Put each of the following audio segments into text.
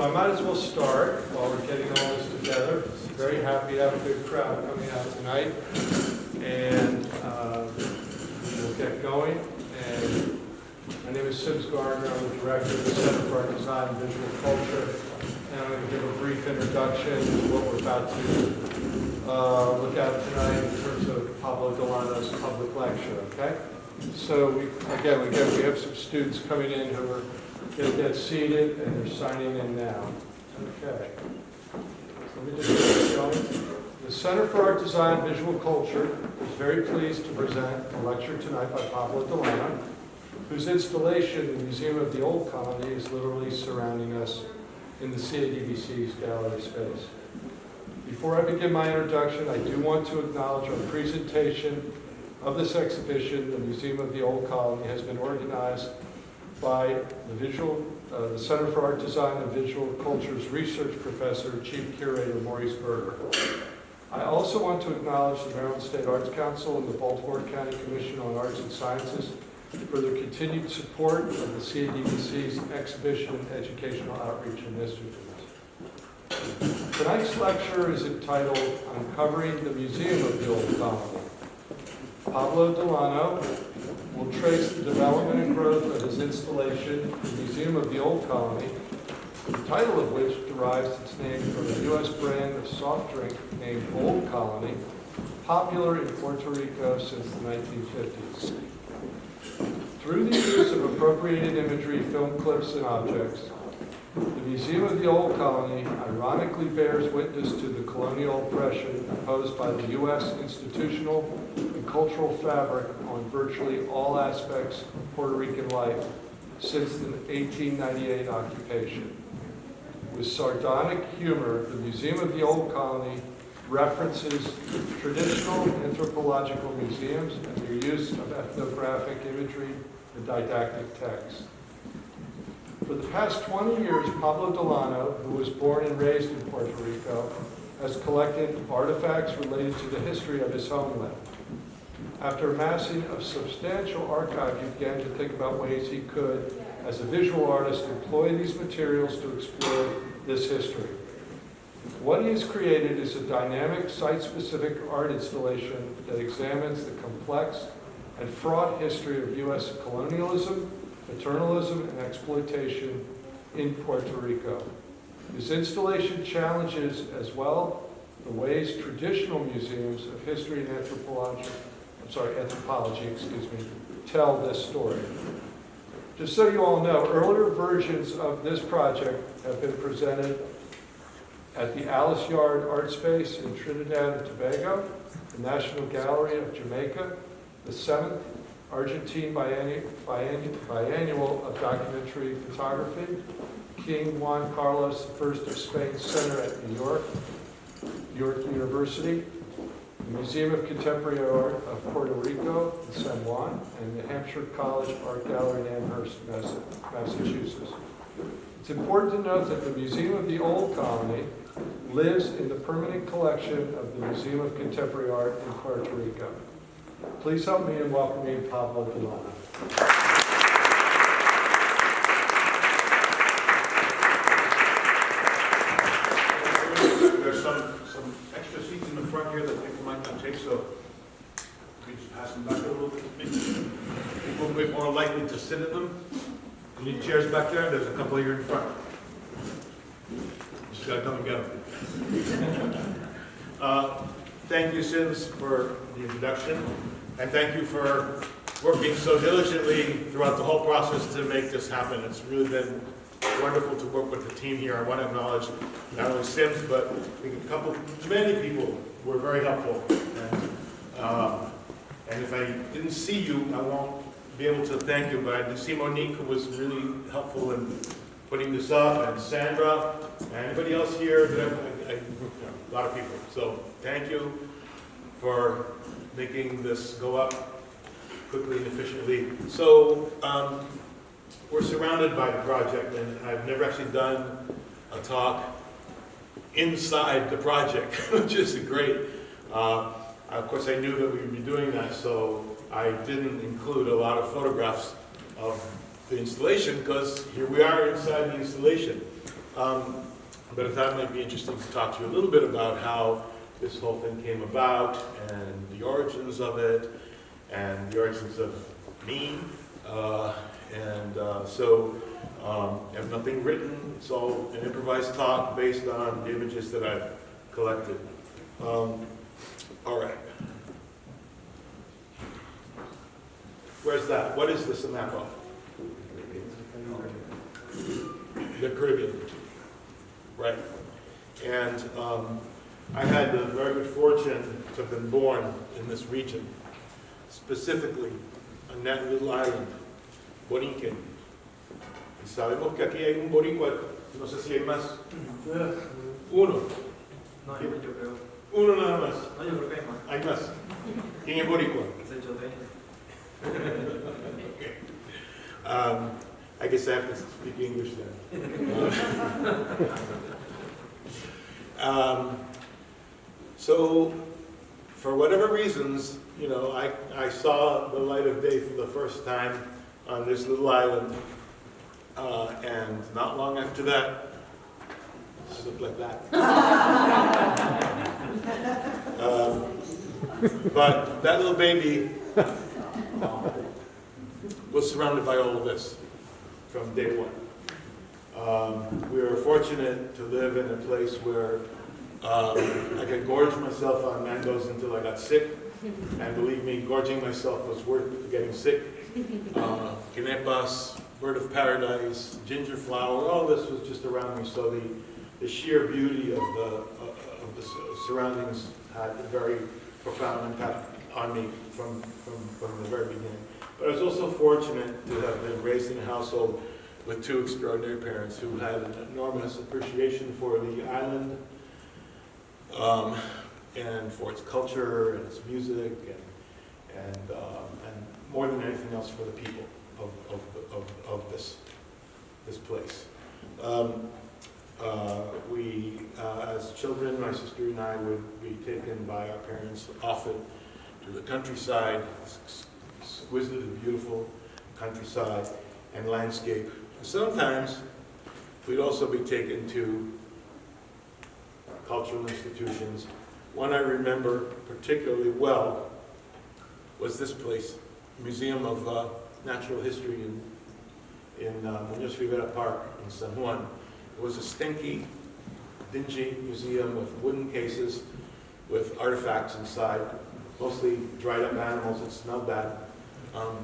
So I might as well start while we're getting all this together. Very happy to have a good crowd coming out tonight. And we'll get going. And my name is Sims Gardner. I'm the director of the Center for Art, Design, and Visual Culture. And I'm going to give a brief introduction to what we're about to look at tonight in terms of Pablo Delano's public lecture, okay? So we have some students coming in who are going to get seated and they're signing in now. Okay. So let me just get going. The Center for Art, Design, and Visual Culture is very pleased to present a lecture tonight by Pablo Delano, whose installation in the Museum of the Old Colony is literally surrounding us in the CADVC's gallery space. Before I begin my introduction, I do want to acknowledge our presentation of this exhibition. The Museum of the Old Colony has been organized by the Center for Art, Design, and Visual Culture's research professor, chief curator Maurice Berger. I also want to acknowledge the Maryland State Arts Council and the Baltimore County Commission on Arts and Sciences for their continued support of the CADVC's exhibition and educational outreach initiatives. Tonight's lecture is entitled Uncovering the Museum of the Old Colony. Pablo Delano will trace the development and growth of his installation, the Museum of the Old Colony, the title of which derives its name from a U.S. brand of soft drink named Old Colony, popular in Puerto Rico since the 1950s. Through the use of appropriated imagery, film clips, and objects, the Museum of the Old Colony ironically bears witness to the colonial oppression imposed by the U.S. institutional and cultural fabric on virtually all aspects of Puerto Rican life since the 1898 occupation. With sardonic humor, the Museum of the Old Colony references traditional anthropological museums and their use of ethnographic imagery and didactic texts. For the past 20 years, Pablo Delano, who was born and raised in Puerto Rico, has collected artifacts related to the history of his homeland. After amassing a substantial archive, he began to think about ways he could, as a visual artist, employ these materials to explore this history. What he has created is a dynamic, site-specific art installation that examines the complex and fraught history of U.S. colonialism, paternalism, and exploitation in Puerto Rico. His installation challenges as well the ways traditional museums of history and anthropology tell this story. Just so you all know, earlier versions of this project have been presented at the Alice Yard Art Space in Trinidad and Tobago, the National Gallery of Jamaica, the 7th Argentine Biennial of Documentary Photography, King Juan Carlos I of Spain Center at New York University, the Museum of Contemporary Art of Puerto Rico in San Juan, and the Hampshire College Art Gallery in Amherst, Massachusetts. It's important to note that the Museum of the Old Colony lives in the permanent collection of the Museum of Contemporary Art in Puerto Rico. Please help me in welcoming Pablo Delano. There's some extra seats in the front here that people might not take, so we just pass them back a little bit. People will be more likely to sit in them. You need chairs back there? There's a couple here in front. Just gotta come and get them. Thank you, Sims, for the introduction, and thank you for working so diligently throughout the whole process to make this happen. It's really been wonderful to work with the team here. I want to acknowledge not only Sims, but many people were very helpful. And if I didn't see you, I won't be able to thank you, but I did see Monique, who was really helpful in putting this up, and Sandra, and anybody else here, a lot of people. So thank you for making this go up quickly and efficiently. So we're surrounded by the project, and I've never actually done a talk inside the project, which is great. Of course, I knew that we would be doing that, so I didn't include a lot of photographs of the installation, because here we are inside the installation. But I thought it might be interesting to talk to you a little bit about how this whole thing came about and the origins of it and the origins of me. I have nothing written. It's all an improvised talk based on the images that I've collected. All right. Where's that? What is this a map of? The Caribbean region. Right. And I had the very good fortune to have been born in this region, specifically on that little island, Borican. Y sabemos que aquí hay un boricua, no sé si hay más. Uno. No, yo creo. Uno nada más. No, yo creo que hay más. Hay más. ¿Quién es boricua? Okay. I guess I have to speak English then. So, for whatever reasons, you know, I saw the light of day for the first time on this little island, and not long after that, it looked like that. But that little baby was surrounded by all of this from day one. We were fortunate to live in a place where I could gorge myself on mangoes until I got sick. And believe me, gorging myself was worth getting sick. Quenepas, bird of paradise, ginger flower, all this was just around me. So the sheer beauty of the surroundings had a very profound impact on me from the very beginning. But I was also fortunate to have been raised in a household with two extraordinary parents who had an enormous appreciation for the island and for its culture and its music and more than anything else for the people of this place. We, as children, my sister and I would be taken by our parents often to the countryside, exquisitely beautiful countryside and landscape. And sometimes we'd also be taken to cultural institutions. One I remember particularly well was this place, Museum of Natural History in Muñoz Rivera Park in San Juan. It was a stinky, dingy museum with wooden cases with artifacts inside, mostly dried up animals that smelled bad.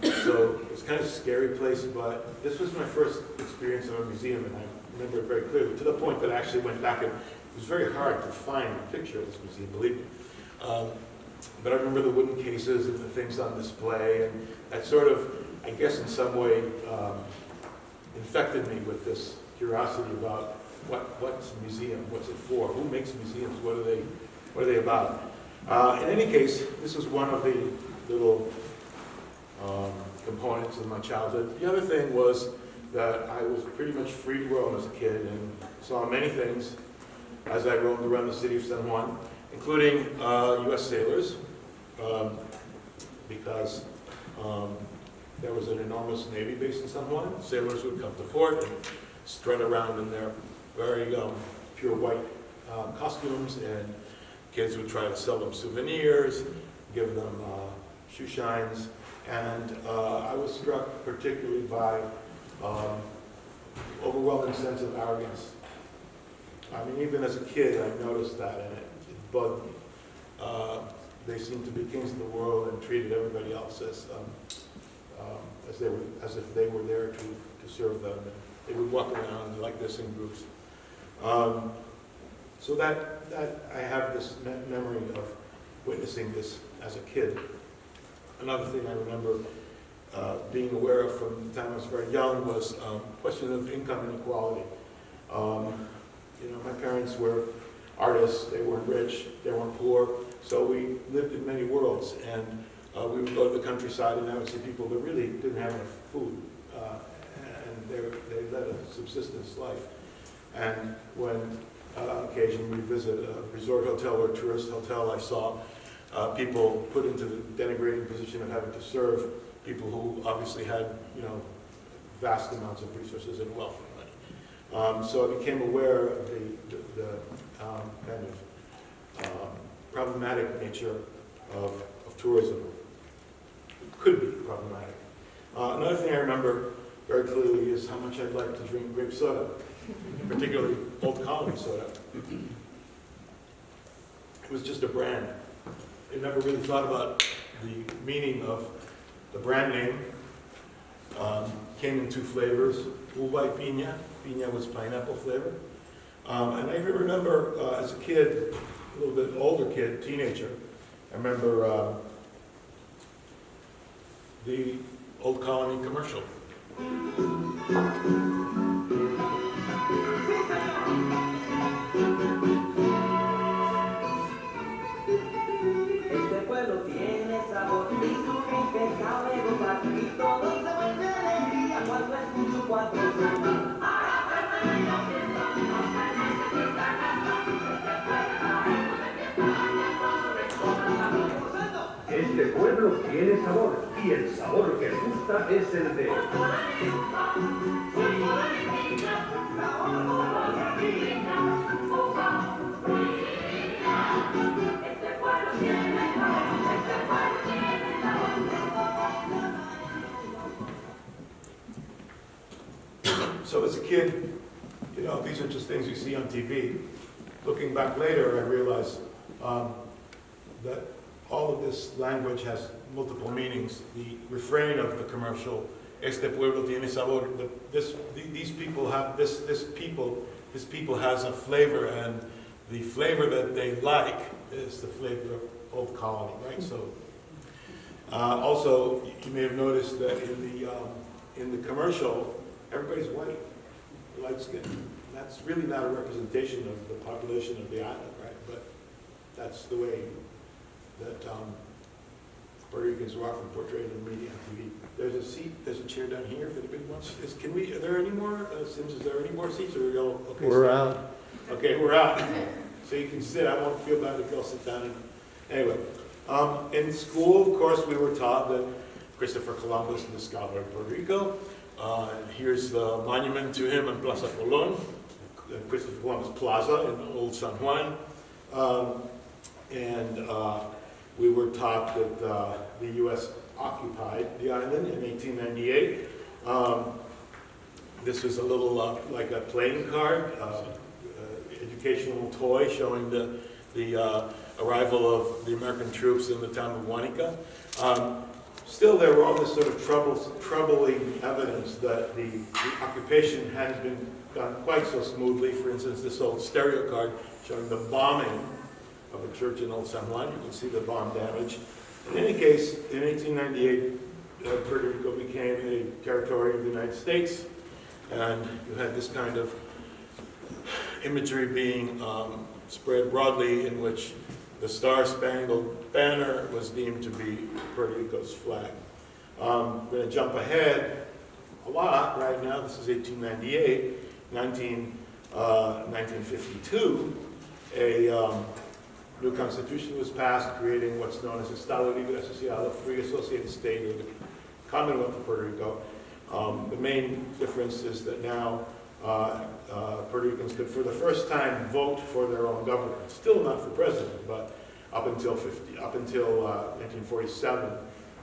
So it's kind of a scary place, but this was my first experience of a museum, and I remember it very clearly, to the point that I actually went back, and it was very hard to find a picture of this museum, believe me. But I remember the wooden cases and the things on display, and that sort of, I guess in some way, infected me with this curiosity about what's a museum, what's it for, who makes museums, what are they about. In any case, this was one of the little components of my childhood. The other thing was that I was pretty much free to roam as a kid and saw many things as I roamed around the city of San Juan, including U.S. sailors, because there was an enormous Navy base in San Juan. Sailors would come to port and strut around in their very pure white costumes, and kids would try to sell them souvenirs, give them shoe shines, and I was struck particularly by overwhelming sense of arrogance. I mean, even as a kid, I noticed that, and it bugged me. They seemed to be kings of the world and treated everybody else as if they were there to serve them. And they would walk around like this in groups. So that I have this memory of witnessing this as a kid. Another thing I remember being aware of from the time I was very young was question of income inequality. You know, my parents were artists, they weren't rich, they weren't poor, so we lived in many worlds, and we would go to the countryside and I would see people that really didn't have enough food, and they led a subsistence life. And when occasionally we visit a resort hotel or a tourist hotel, I saw people put into the denigrating position of having to serve people who obviously had, you know, vast amounts of resources and wealth and money. So I became aware of the kind of problematic nature of tourism. It could be problematic. Another thing I remember very clearly is how much I'd like to drink grape soda, particularly Old Colony soda. It was just a brand. I never really thought about the meaning of the brand name. Came in two flavors, uva y piña. Piña was pineapple flavor. And I even remember as a kid, a little bit older kid, teenager, I remember the Old Colony commercial. Este pueblo tiene sabor y su gente sabe gozar y todo se vuelve alegría cuando escucho cuatro sonar. Este pueblo tiene sabor y el sabor que gusta es el de... So as a kid, you know, these are just things you see on TV. Looking back later, I realized that all of this language has multiple meanings. The refrain of the commercial, "Este pueblo tiene sabor," these people have this people has a flavor, and the flavor that they like is the flavor of Old Colony, right? So, also you may have noticed that in the commercial, everybody's white, light skin. That's really not a representation of the population of the island, right? But that's the way that Puerto Ricans are often portrayed in media and TV. There's a seat, there's a chair down here if anybody wants. Are there any more, Sims, is there any more seats, or are we all okay? We're out. Okay, we're out. So you can sit, I won't feel bad if you all sit down. Anyway, in school, of course, we were taught that Christopher Columbus discovered Puerto Rico. And here's the monument to him in Plaza Colón, Christopher Columbus Plaza in Old San Juan. We were taught that the U.S. occupied the island in 1898. This was a little like a playing card, educational toy showing the arrival of the American troops in the town of Guanica. Still, there were all this sort of troubling evidence that the occupation hadn't been done quite so smoothly. For instance, this old stereo card showing the bombing of a church in Old San Juan. You can see the bomb damage. In any case, in 1898, Puerto Rico became a territory of the United States, and you had this kind of imagery being spread broadly, in which the Star-Spangled Banner was deemed to be Puerto Rico's flag. I'm going to jump ahead a lot right now. This is 1898. 1952, a new constitution was passed, creating what's known as Estado Libre Asociado, free associated state, or the Commonwealth of Puerto Rico. The main difference is that now Puerto Ricans could, for the first time, vote for their own government. Still not for president, but up until 1947,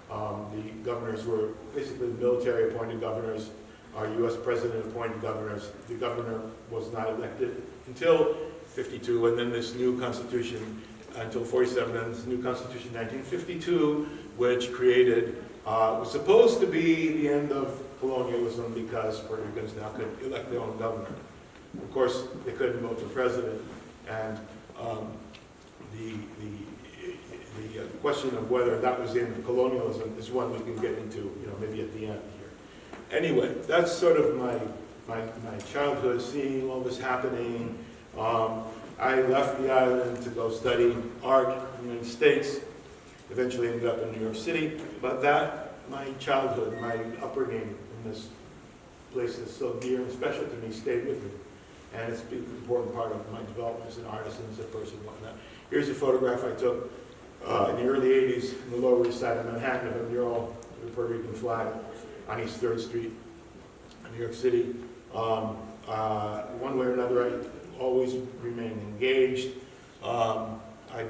the governors were basically military-appointed governors. Our U.S. president-appointed governors. The governor was not elected until 52, and then this new constitution until 47, and this new constitution 1952, which created, was supposed to be the end of colonialism because Puerto Ricans now could elect their own governor. Of course, they couldn't vote for president, and the question of whether that was in colonialism is one we can get into, you know, maybe at the end here. Anyway, that's sort of my childhood, seeing all this happening. I left the island to go study art in the United States, eventually ended up in New York City, but my childhood, my upbringing in this place that's so dear and special to me stayed with me. And it's been an important part of my development as an artist and as a person and whatnot. Here's a photograph I took in the early 80s in the Lower East Side of Manhattan of a mural with a Puerto Rican flag on East 3rd Street in New York City. One way or another, I always remain engaged. I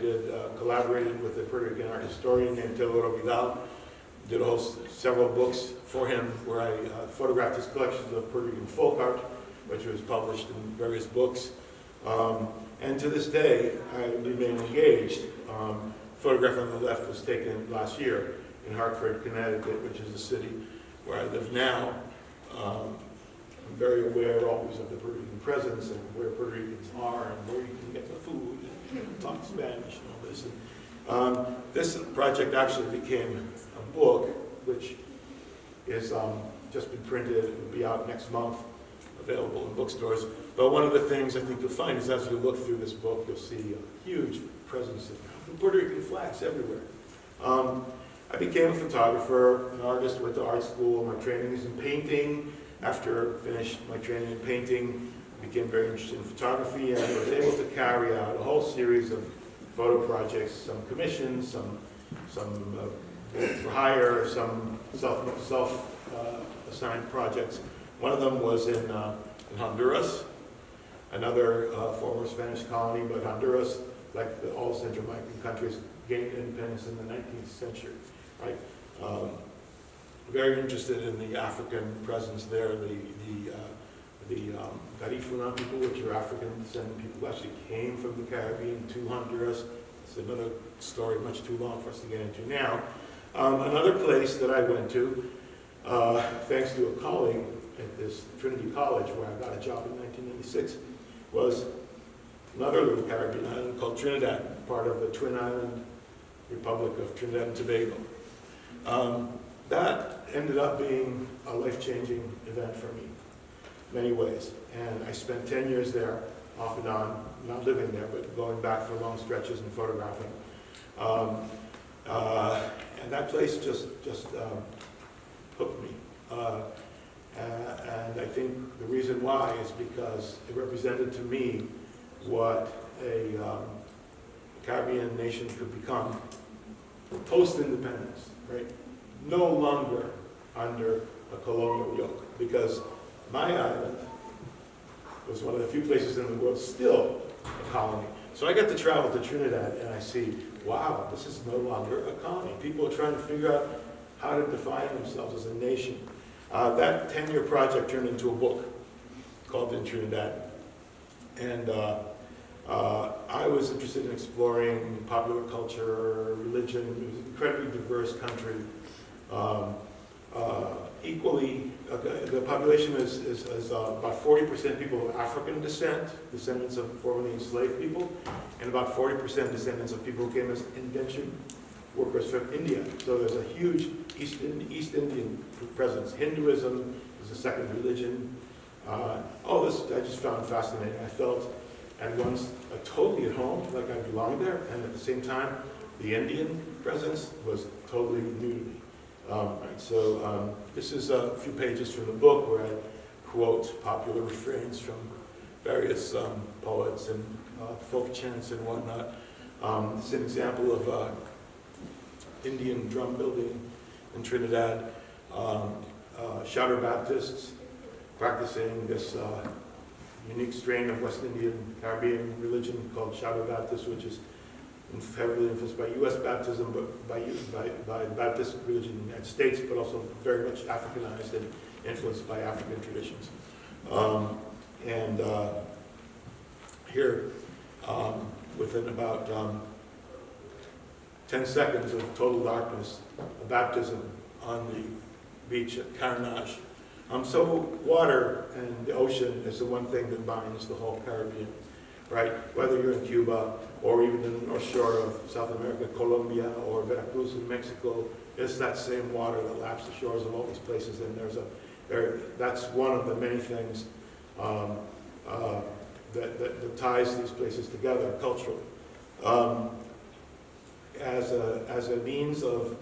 collaborated with a Puerto Rican art historian named Teodoro Vidal, did several books for him where I photographed his collections of Puerto Rican folk art, which was published in various books. And to this day, I remain engaged. Photograph on the left was taken last year in Hartford, Connecticut, which is the city where I live now. I'm very aware always of the Puerto Rican presence and where Puerto Ricans are and where you can get the food and talk Spanish and all this. And, this project actually became a book, which is just been printed. It will be out next month, available in bookstores. But one of the things I think you'll find is as you look through this book, you'll see a huge presence of Puerto Rican flags everywhere. I became a photographer, an artist, went to art school. My training is in painting. After I finished my training in painting, I became very interested in photography and I was able to carry out a whole series of photo projects, some commissions, some for hire, some self-assigned projects. One of them was in Honduras, another former Spanish colony, but Honduras, like all Central American countries, gained independence in the 19th century, right? Very interested in the African presence there, the Garifuna people, which are African descendant people who actually came from the Caribbean to Honduras. It's another story much too long for us to get into now. Another place that I went to, thanks to a colleague at this Trinity College where I got a job in 1986, was another little Caribbean island called Trinidad, part of the Twin Island Republic of Trinidad and Tobago. That ended up being a life-changing event for me in many ways. And I spent 10 years there, off and on, not living there, but going back for long stretches and photographing. And that place just hooked me. And I think the reason why is because it represented to me what a Caribbean nation could become post-independence, right? No longer under a colonial yoke, because my island was one of the few places in the world still a colony. So I got to travel to Trinidad and I see, wow, this is no longer a colony. People are trying to figure out how to define themselves as a nation. That 10-year project turned into a book called In Trinidad. And I was interested in exploring popular culture, religion. It was an incredibly diverse country. Equally, the population is about 40% people of African descent, descendants of formerly enslaved people, and about 40% descendants of people who came as indentured workers from India. So there's a huge East Indian presence. Hinduism is the second religion. All this I just found fascinating. I felt at once totally at home, like I belonged there, and at the same time, the Indian presence was totally new to me. Right, so this is a few pages from the book where I quote popular refrains from various poets and folk chants and whatnot. This is an example of Indian drum building in Trinidad. Shouter Baptists practicing this unique strain of West Indian Caribbean religion called Shouter Baptist, which is heavily influenced by U.S. baptism, but by Baptist religion in the United States, but also very much Africanized and influenced by African traditions. Here, within about 10 seconds of total darkness, a baptism on the beach at Carnage. So water and the ocean is the one thing that binds the whole Caribbean, right? Whether you're in Cuba or even in the North Shore of South America, Colombia, or Veracruz in Mexico, it's that same water that laps the shores of all these places, and that's one of the many things that ties these places together culturally. As a means of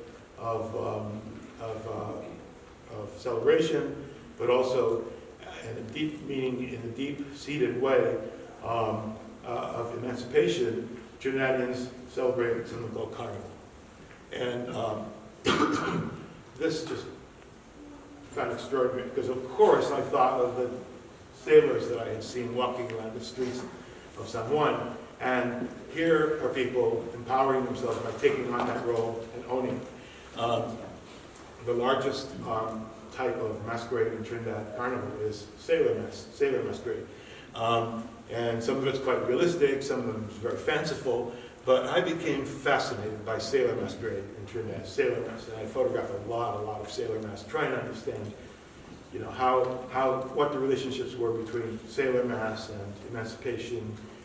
celebration, but also in a deep meaning, in a deep-seated way of emancipation, Trinidadians celebrate something called Carnival. And this just found extraordinary, because of course I thought of the sailors that I had seen walking around the streets of San Juan. And here are people empowering themselves by taking on that role and owning it. The largest type of masquerade in Trinidad Carnival is sailor masquerade. And some of it's quite realistic, some of them is very fanciful, but I became fascinated by sailor masquerade in Trinidad, sailor mask, and I photographed a lot of sailor masks, trying to understand, you know, what the relationships were between sailor masks and emancipation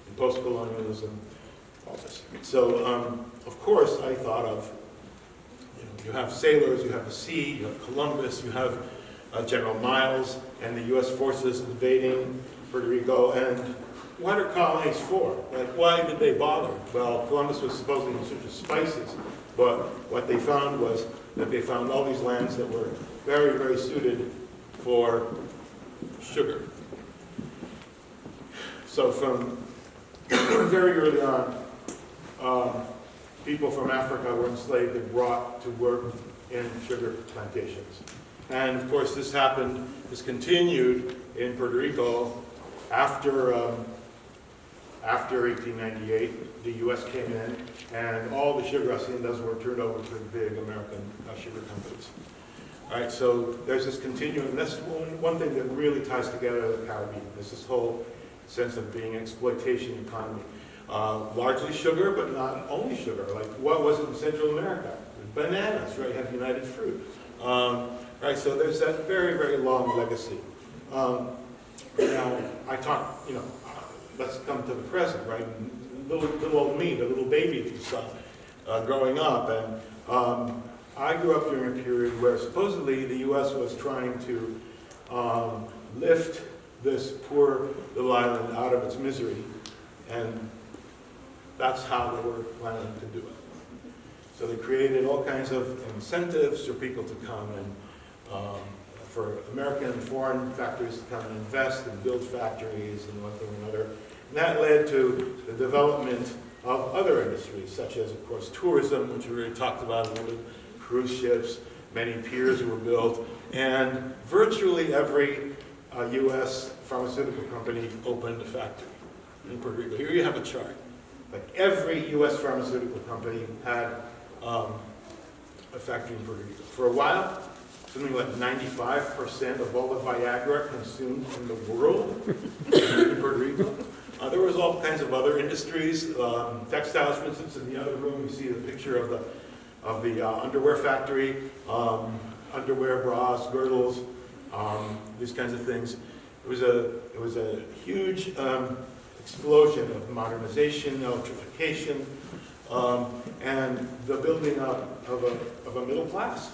and post-colonialism, all this. So, of course, I thought of, you have sailors, you have the sea, you have Columbus, you have General Miles and the U.S. forces invading Puerto Rico, and what are colonies for? Like, why did they bother? Well, Columbus was supposedly in search of spices, but what they found was that they found all these lands that were very, very suited for sugar. So from very early on, people from Africa were enslaved and brought to work in sugar plantations. And of course this continued in Puerto Rico after 1898. The US came in and all the sugar haciendas were turned over to the big American sugar companies. All right, so there's this continuum, and that's one thing that really ties together the Caribbean, is this whole sense of being an exploitation economy. Largely sugar, but not only sugar. Like, what was it in Central America? Bananas, right? You have United Fruit. Right, so there's that very, very long legacy. Now, I talk, let's come to the present, right? Little old me, the little baby that you saw growing up. And I grew up during a period where supposedly the U.S. was trying to lift this poor little island out of its misery. And that's how they were planning to do it. So they created all kinds of incentives for people to come and for American and foreign factories to come and invest and build factories and one thing or another. And that led to the development of other industries, such as, of course, tourism, which we already talked about a little bit, cruise ships, many piers were built, and virtually every U.S. pharmaceutical company opened a factory in Puerto Rico. Here you have a chart. Like every U.S. pharmaceutical company had a factory in Puerto Rico. For a while, something like 95% of all the Viagra consumed in the world in Puerto Rico. There was all kinds of other industries, textiles, for instance. In the other room, you see the picture of the underwear factory, underwear, bras, girdles, these kinds of things. It was a huge explosion of modernization, electrification, and the building up of a middle class.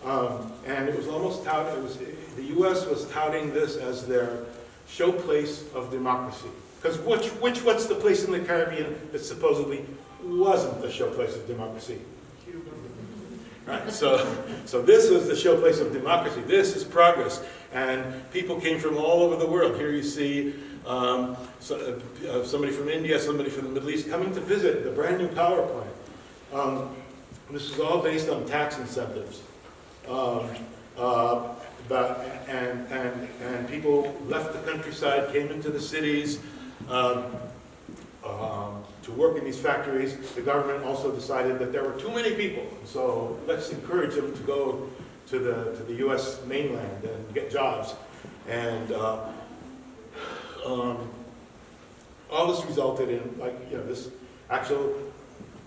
And it was almost touted, the U.S. was touting this as their showplace of democracy. Because what's the place in the Caribbean that supposedly wasn't the showplace of democracy? Cuba. Right, so this was the showplace of democracy. This is progress. And people came from all over the world. Here you see somebody from India, somebody from the Middle East coming to visit the brand new power plant. This is all based on tax incentives. And people left the countryside, came into the cities to work in these factories. The government also decided that there were too many people, so let's encourage them to go to the U.S. mainland and get jobs. And all this resulted in, this actual,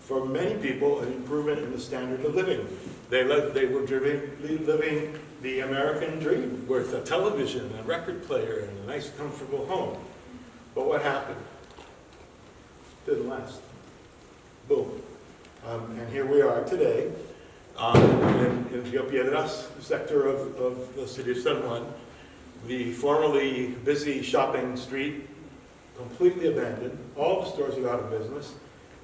for many people, an improvement in the standard of living. They were living the American dream with a television, a record player, and a nice, comfortable home. But what happened? Didn't last. Boom. And here we are today in Rio Piedras sector of the city of San Juan. The formerly busy shopping street, completely abandoned. All the stores are out of business.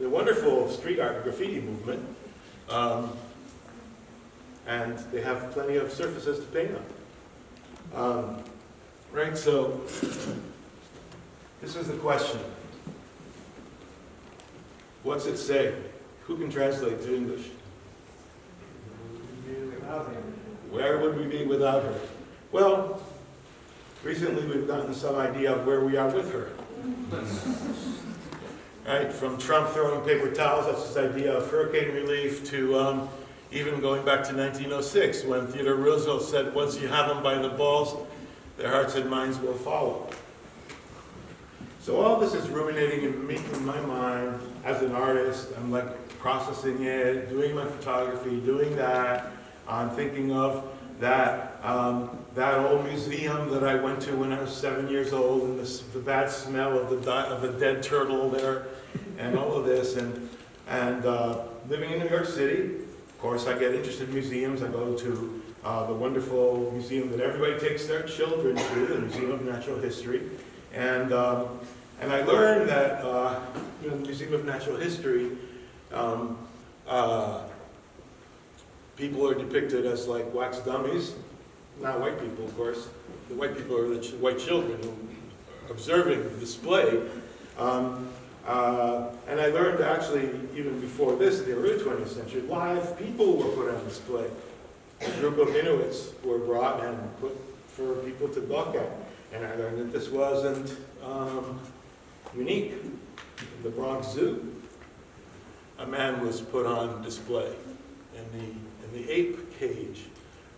The wonderful street art graffiti movement. And they have plenty of surfaces to paint on. Right, so this is the question. What's it say? Who can translate to English? Where would we be without her? Well, recently we've gotten some idea of where we are with her. Right, from Trump throwing paper towels, that's this idea of hurricane relief, to even going back to 1906, when Theodore Roosevelt said, once you have them by the balls, their hearts and minds will follow. So all this is ruminating in my mind as an artist. I'm like processing it, doing my photography, doing that. I'm thinking of that old museum that I went to when I was 7 years old, and the bad smell of the dead turtle there, and all of this, and living in New York City. Of course, I get interested in museums. I go to the wonderful museum that everybody takes their children to, the Museum of Natural History, and I learned that in the Museum of Natural History, people are depicted as like wax dummies. Not white people, of course. The white people are the white children who are observing the display. And I learned actually, even before this, in the early 20th century, live people were put on display. A group of Inuits were brought and put for people to look at. And I learned that this wasn't unique. In the Bronx Zoo, a man was put on display in the ape cage,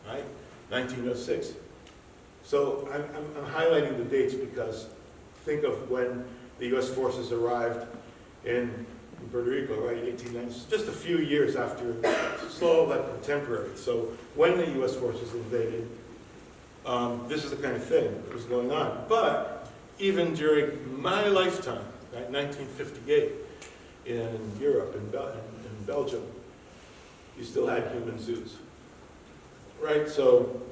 right? 1906. So I'm highlighting the dates because think of when the U.S. forces arrived in Puerto Rico, right, 1890, just a few years after, it's all like contemporary. So when the U.S. forces invaded, this is the kind of thing that was going on. But even during my lifetime, right, 1958, in Europe, in Belgium, you still had human zoos. Right, so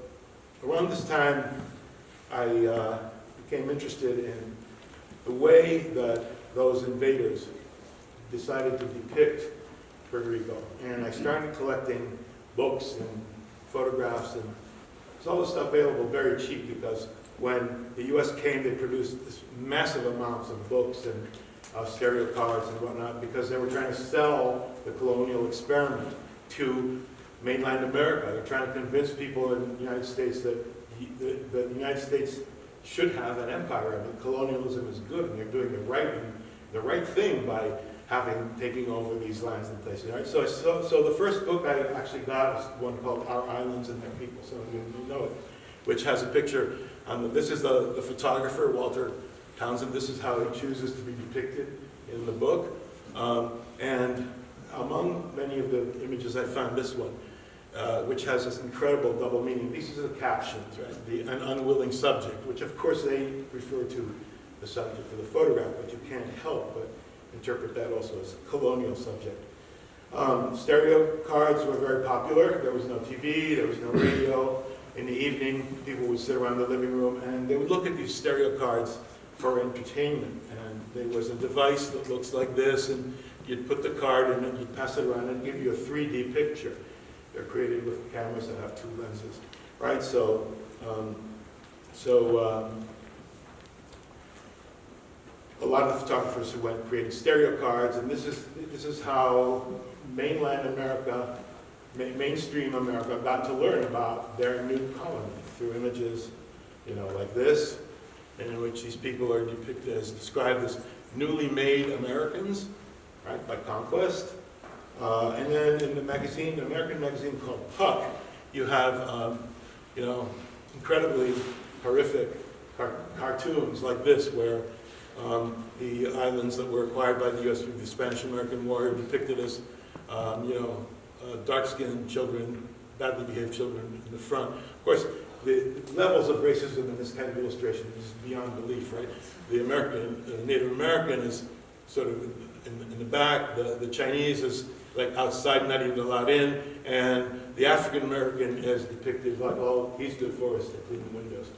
around this time, I became interested in the way that those invaders decided to depict Puerto Rico. And I started collecting books and photographs, and there's all this stuff available very cheap because when the US came, they produced this massive amounts of books and stereo cards and whatnot because they were trying to sell the colonial experiment to mainland America. They're trying to convince people in the United States that the United States should have an empire and that colonialism is good, and they're doing the right thing by taking over these lands and places. Right? So the first book I actually got is one called Our Islands and Their People. Some of you know it, which has a picture. This is the photographer, Walter Townsend. This is how he chooses to be depicted in the book. And among many of the images, I found this one, which has this incredible double meaning. These are the captions, right? An unwilling subject, which of course they refer to the subject of the photograph, but you can't help but interpret that also as a colonial subject. Stereo cards were very popular. There was no TV, there was no radio. In the evening, people would sit around the living room and they would look at these stereo cards for entertainment. And there was a device that looks like this, and you'd put the card in and you'd pass it around and give you a 3D picture. They're created with cameras that have two lenses, right? So a lot of the photographers who went created stereo cards, and this is how mainland America, mainstream America, got to learn about their new colony through images, like this, in which these people are depicted as described as newly made Americans, right, by conquest. And then in the magazine, the American magazine called Puck, you have, incredibly horrific cartoons like this, where the islands that were acquired by the U.S. through the Spanish-American War are depicted as, dark-skinned children, badly behaved children in the front. Of course, the levels of racism in this kind of illustration is beyond belief, right? The Native American is sort of in the back, the Chinese is like outside, not even allowed in, and the African American is depicted like all he's good for is to clean the windows.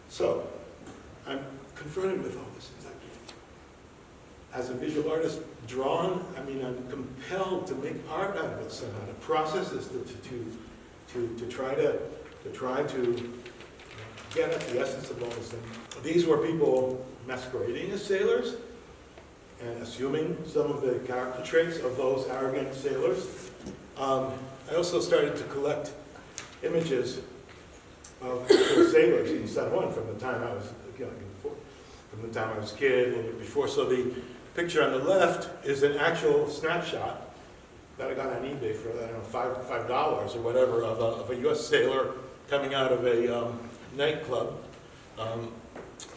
So I'm confronted with all this. It's like, as a visual artist, drawn, I'm compelled to make art out of it somehow, to process this, to try to get at the essence of all this thing. These were people masquerading as sailors and assuming some of the character traits of those arrogant sailors. I also started to collect images of sailors sailors in San Juan from the time I was, from the time I was a kid, a little bit before. So the picture on the left is an actual snapshot that I got on eBay for, I don't know, $5 or whatever, of a U.S. sailor coming out of a nightclub.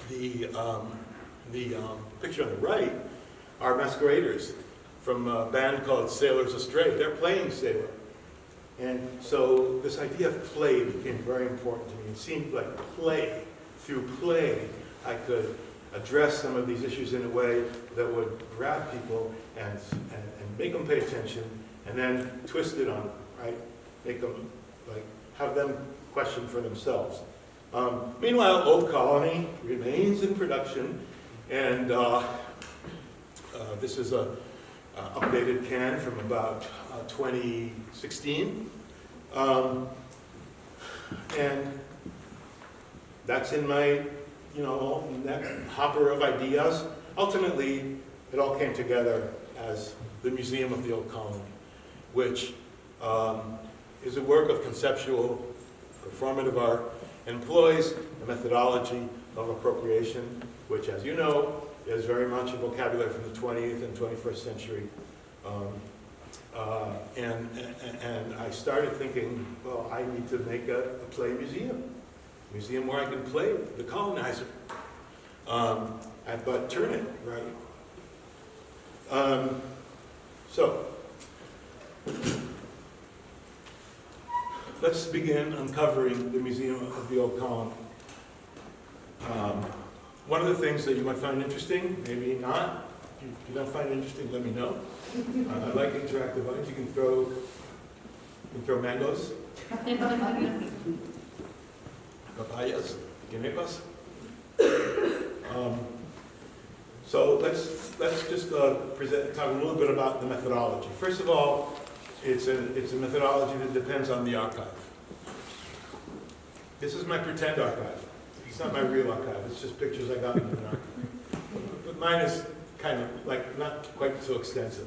The picture on the right are masqueraders from a band called Sailors Astray. They're playing sailor. And so this idea of play became very important to me. It seemed like through play, I could address some of these issues in a way that would grab people and make them pay attention, and then twist it on them, right? Make them, have them question for themselves. Meanwhile, Old Colony remains in production, and this is a updated can from about 2016. And that's in my, in that hopper of ideas. Ultimately, it all came together as the Museum of the Old Colony, which is a work of conceptual, performative art, employs a methodology of appropriation, which, as you know, is very much a vocabulary from the 20th and 21st century. And I started thinking, well, I need to make a play museum where I can play the colonizer, but turn it, right? So, let's begin uncovering the Museum of the Old Colony. One of the things that you might find interesting, maybe not, if you don't find it interesting, let me know. I like interactive items. You can throw mangoes, papayas, guinepas. So let's just talk a little bit about the methodology. First of all, it's a methodology that depends on the archive. This is my pretend archive. It's not my real archive. It's just pictures I got in an archive. But mine is kind of not quite so extensive.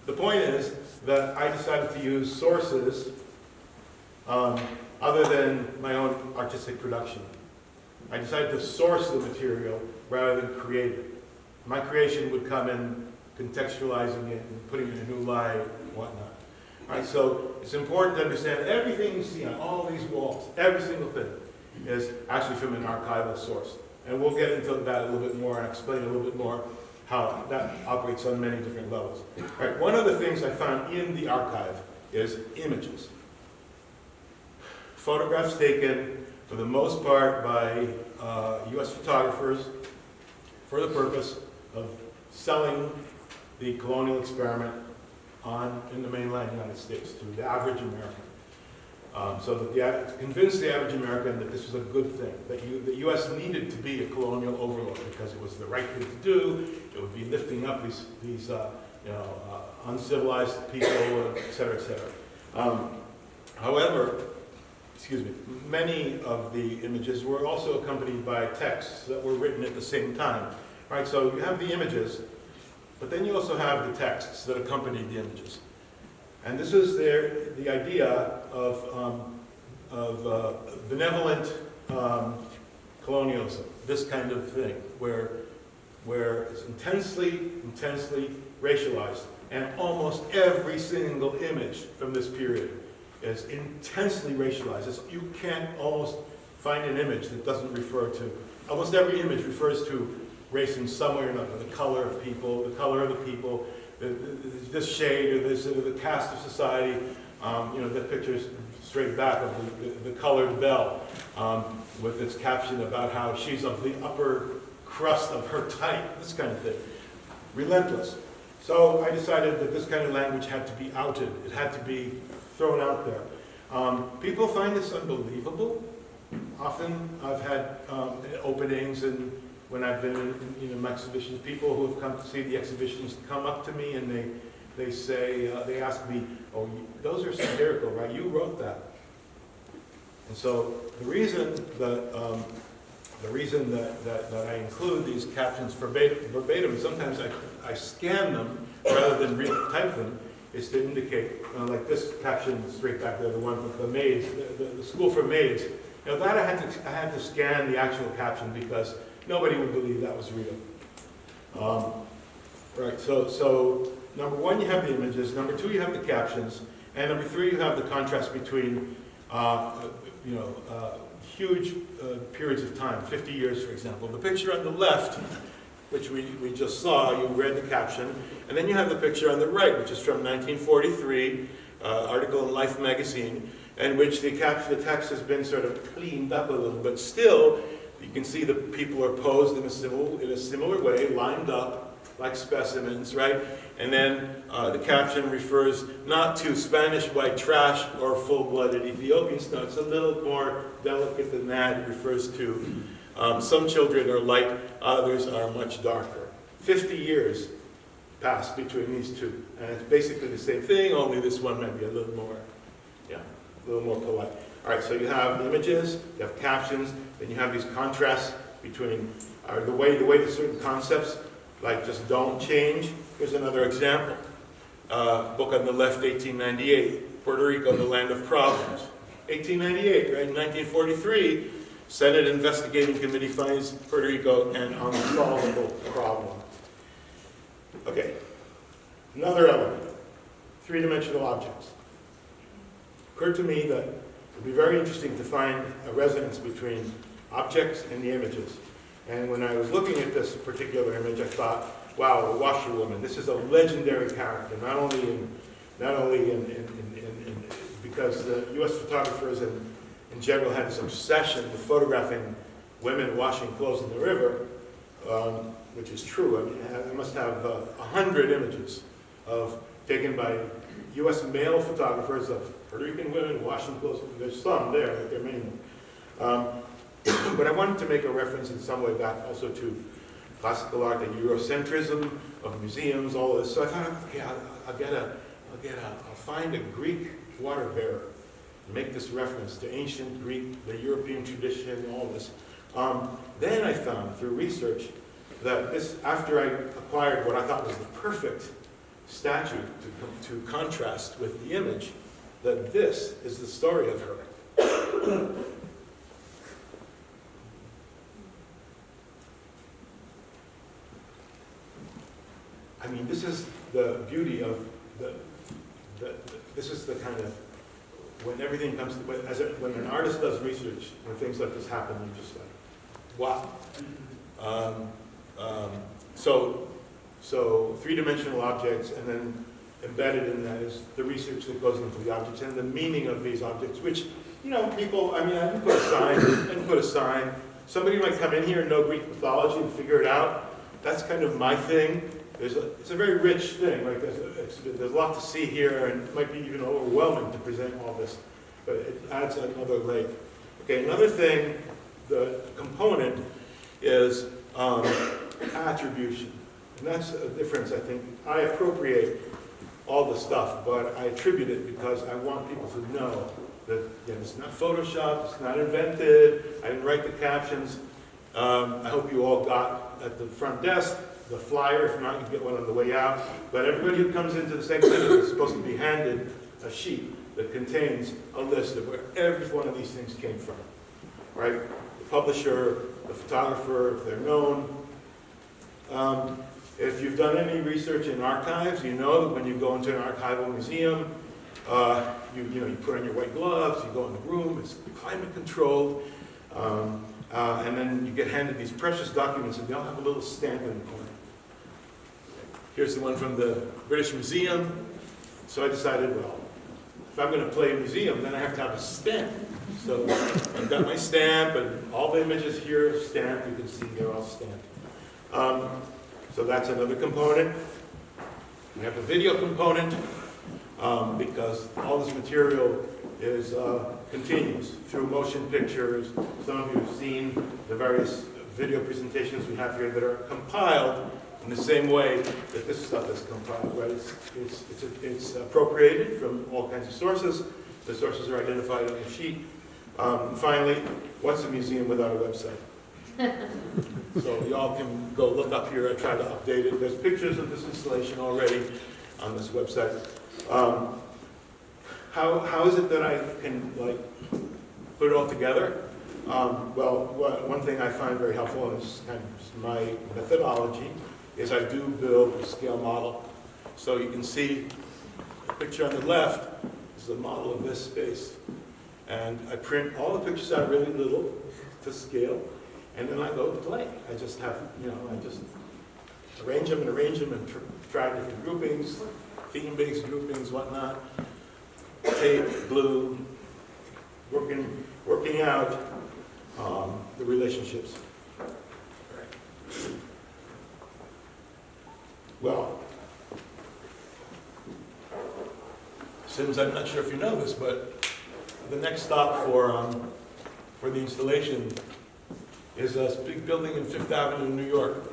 The point is that I decided to use sources other than my own artistic production. I decided to source the material rather than create it. My creation would come in contextualizing it and putting it in a new light and whatnot. All right, so it's important to understand everything you see on all these walls, every single thing, is actually from an archival source. And we'll get into that a little bit more and explain a little bit more how that operates on many different levels. All right, one of the things I found in the archive is images. Photographs taken, for the most part, by US photographers for the purpose of selling the colonial experiment in the mainland United States to the average American. So that to convince the average American that this was a good thing, that the U.S. needed to be a colonial overlord because it was the right thing to do. It would be lifting up these uncivilized people, et cetera, et cetera. However, many of the images were also accompanied by texts that were written at the same time. Right, so you have the images, but then you also have the texts that accompany the images. And this is the idea of benevolent colonialism, this kind of thing, where it's intensely racialized. And almost every single image from this period is intensely racialized. You can't almost find an image that doesn't refer to, almost every image refers to race in some way or another, the color of people, this shade or the caste of society. The picture's straight back of the colored belle with its caption about how she's of the upper crust of her type, this kind of thing. Relentless. So I decided that this kind of language had to be outed. It had to be thrown out there. People find this unbelievable. Often I've had openings and when I've been in my exhibitions, people who have come to see the exhibitions come up to me and they say, they ask me, oh, those are satirical, right? You wrote that. And so the reason that I include these captions verbatim, sometimes I scan them rather than type them, is to indicate, like this caption straight back there, the one with the maids, the school for maids, Now that I had to scan the actual caption because nobody would believe that was real. Right, so number one, you have the images. Number two, you have the captions. And number three, you have the contrast between, huge periods of time, 50 years, for example. The picture on the left, which we just saw, you read the caption. And then you have the picture on the right, which is from 1943, article in Life magazine, in which the text has been sort of cleaned up a little, but still, you can see the people are posed in a similar way, lined up like specimens, right? And then the caption refers not to Spanish white trash or full-blooded Ethiopians. No, it's a little more delicate than that. It refers to some children are light, others are much darker. 50 years passed between these two. And it's basically the same thing, only this one might be a little more polite. All right, so you have images, you have captions, then you have these contrasts between the way that certain concepts, like just don't change. Here's another example. Book on the left, 1898, Puerto Rico, the land of problems. 1898, right? In 1943, Senate Investigating Committee finds Puerto Rico an unsolvable problem. Okay, another element, three-dimensional objects. Occurred to me that it would be very interesting to find a resonance between objects and the images. And when I was looking at this particular image, I thought, wow, the washerwoman, this is a legendary character, not only because the U.S. photographers in general had this obsession with photographing women washing clothes in the river, which is true. I mean, I must have 100 images taken by U.S. male photographers of Puerto Rican women washing clothes. There's some there, but they're many. But I wanted to make a reference in some way back also to classical art, the Eurocentrism of museums, all of this. So I thought, okay, I'll find a Greek water bearer, make this reference to ancient Greek, the European tradition, all this. Then I found through research that this, after I acquired what I thought was the perfect statue to contrast with the image, that this is the story of her. I mean, this is the beauty of this is the kind of, when everything comes to, when an artist does research, when things like this happen, you're just like, wow. So three-dimensional objects, and then embedded in that is the research that goes into the objects and the meaning of these objects, which, people, I mean, I can put a sign, Somebody might come in here and know Greek mythology and figure it out. That's kind of my thing. It's a very rich thing. Like there's a lot to see here, and it might be even overwhelming to present all this, but it adds another layer. Okay, another thing, the component is attribution. And that's a difference, I think. I appropriate all the stuff, but I attribute it because I want people to know that it's not Photoshopped, it's not invented, I didn't write the captions. I hope you all got at the front desk the flyer. If not, you get one on the way out. But everybody who comes into the second visit is supposed to be handed a sheet that contains a list of where every one of these things came from. Right? The publisher, the photographer, if they're known. If you've done any research in archives, you know that when you go into an archival museum, you put on your white gloves, you go in the room, it's climate controlled, and then you get handed these precious documents, and they all have a little stamp in the corner. Here's the one from the British Museum. So I decided, well, if I'm going to play a museum, then I have to have a stamp. So I've got my stamp, and all the images here are stamped. You can see they're all stamped. So that's another component. We have the video component, because all this material is continues through motion pictures. Some of you have seen the various video presentations we have here that are compiled in the same way that this stuff is compiled, right? It's appropriated from all kinds of sources. The sources are identified on the sheet. Finally, what's a museum without a website? So y'all can go look up here. I tried to update it. There's pictures of this installation already on this website. How is it that I can put it all together? One thing I find very helpful is kind of my methodology is I do build a scale model. So you can see the picture on the left is the model of this space. And I print all the pictures out really little to scale, and then I go to play. I just have, I just arrange them and try different groupings, theme-based groupings, whatnot. Tape, glue, working out the relationships. Well, Sims, I'm not sure if you know this, but the next stop for the installation is a big building in Fifth Avenue, New York.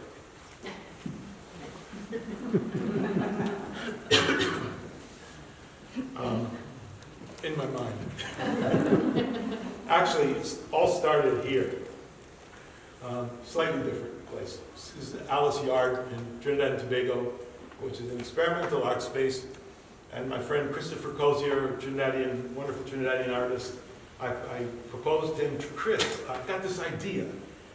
In my mind. Actually, it's all started here. Slightly different place. This is Alice Yard in Trinidad and Tobago, which is an experimental art space. And my friend Christopher Cozier, wonderful Trinidadian artist, I proposed him to Chris. I've got this idea.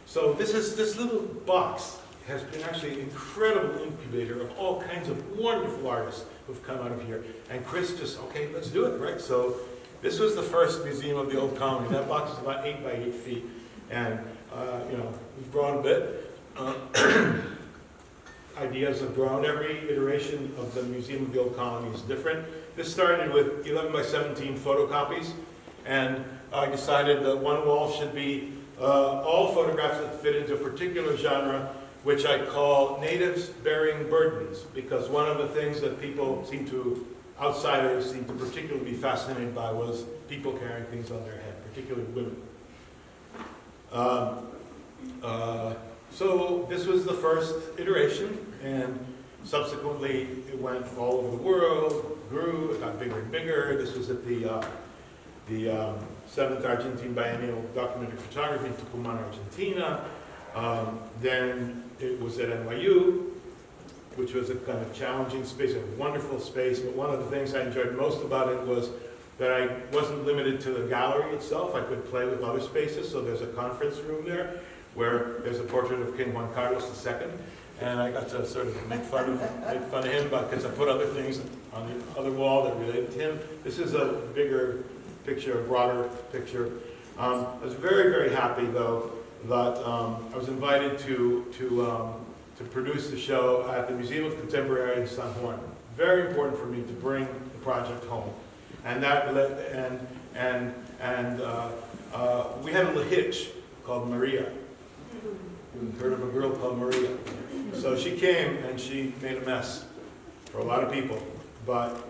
So this little box has been actually an incredible incubator of all kinds of wonderful artists who've come out of here. And Chris just, okay, let's do it, right? So this was the first museum of the old colony. That box is about 8 by 8 feet. And, we've grown a bit. Ideas have grown. Every iteration of the Museum of the Old Colony is different. This started with 11 by 17 photocopies. And I decided that one wall should be all photographs that fit into a particular genre, which I call natives bearing burdens, because one of the things that outsiders seem to particularly be fascinated by was people carrying things on their head, particularly women. So this was the first iteration, and subsequently it went all over the world, grew, it got bigger and bigger. This was at the 7th Argentine Biennial Documentary Photography in Tucumán, Argentina. Then it was at NYU, which was a kind of challenging space, a wonderful space, but one of the things I enjoyed most about it was that I wasn't limited to the gallery itself. I could play with other spaces, so there's a conference room there where there's a portrait of King Juan Carlos II, and I got to sort of make fun of him because I put other things on the other wall that related to him. This is a bigger picture, a broader picture. I was very, very happy, though, that I was invited to produce the show at the Museum of Contemporary Art in San Juan. Very important for me to bring the project home, and that we had a little hitch called Maria. You've heard of a girl called Maria? So she came and she made a mess for a lot of people. But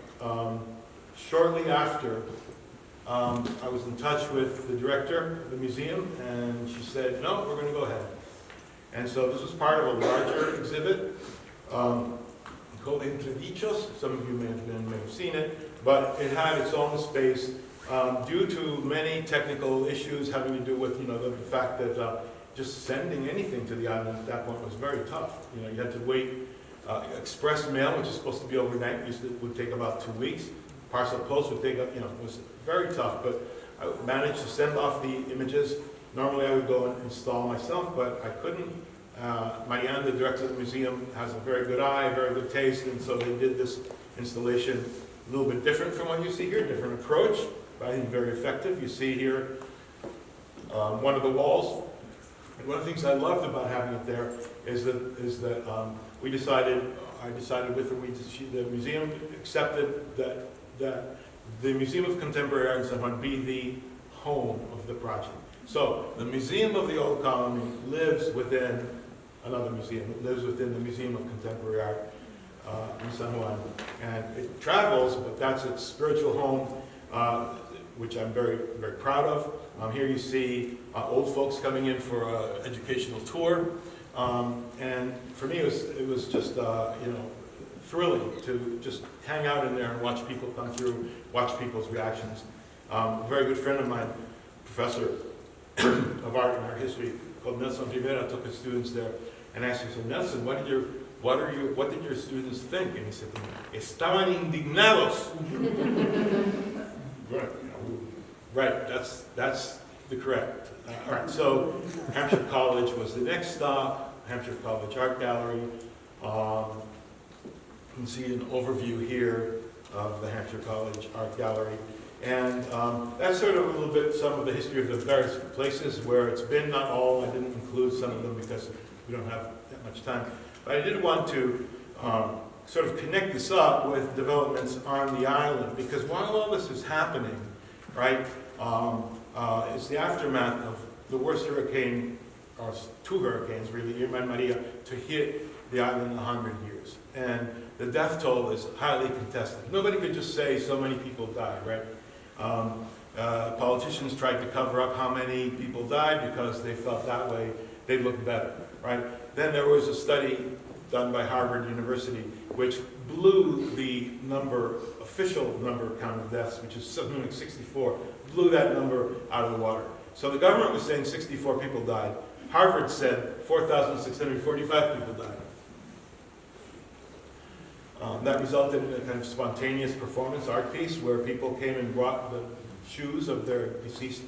shortly after, I was in touch with the director of the museum, and she said, no, we're going to go ahead. And so this was part of a larger exhibit called Entre Dichos. Some of you may have seen it, but it had its own space due to many technical issues having to do with the fact that just sending anything to the island at that point was very tough. You had to wait. Express mail, which is supposed to be overnight, would take about 2 weeks. Parcel post would take it was very tough, but I managed to send off the images. Normally I would go and install myself, but I couldn't. Marianne, the director of the museum, has a very good eye, very good taste, and so they did this installation a little bit different from what you see here, different approach, but I think very effective. You see here one of the walls. And one of the things I loved about having it there is that I decided with the museum accepted that the Museum of Contemporary Art in San Juan be the home of the project. So the Museum of the Old Colony lives within another museum. It lives within the Museum of Contemporary Art in San Juan. And it travels, but that's its spiritual home, which I'm very, very proud of. Here you see old folks coming in for an educational tour. And for me, it was just, thrilling to just hang out in there and watch people come through, watch people's reactions. A very good friend of mine, professor of art and art history, called Nelson Rivera, took his students there and asked him, so Nelson, what did your students think? And he said, estaban indignados. Right, that's the correct. All right, so Hampshire College was the next stop, Hampshire College Art Gallery. You can see an overview here of the Hampshire College Art Gallery. And that's sort of a little bit some of the history of the various places where it's been, not all. I didn't include some of them because we don't have that much time. But I did want to sort of connect this up with developments on the island, because while all this is happening, right, it's the aftermath of the worst hurricane, or two hurricanes really, Irma and Maria, to hit the island in 100 years. And the death toll is highly contested. Nobody could just say so many people died, right? Politicians tried to cover up how many people died because they felt that way they'd look better, right? Then there was a study done by Harvard University which blew the number, official number count of deaths, which is something like 64, blew that number out of the water. So the government was saying 64 people died. Harvard said 4,645 people died. That resulted in a kind of spontaneous performance art piece where people came and brought the shoes of their deceased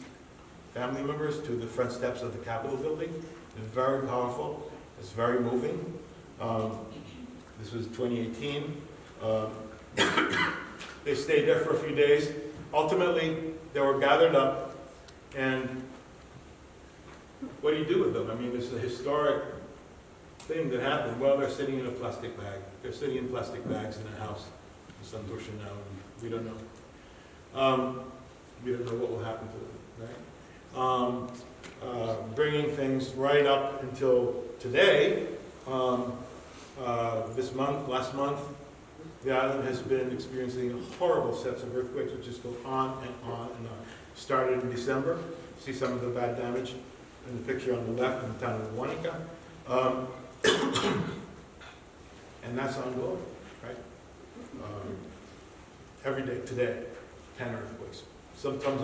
family members to the front steps of the Capitol building. It's very powerful. It's very moving. This was 2018. They stayed there for a few days. Ultimately, they were gathered up, and what do you do with them? I mean, it's a historic thing that happened. Well, they're sitting in a plastic bag. They're sitting in plastic bags in a house in some portion now, and we don't know. We don't know what will happen to them, right? Bringing things right up until today, this month, last month, the island has been experiencing horrible sets of earthquakes, which just go on and on and on. Started in December. See some of the bad damage in the picture on the left in the town of Wanika. And that's ongoing, right? Every day, today, 10 earthquakes. Some of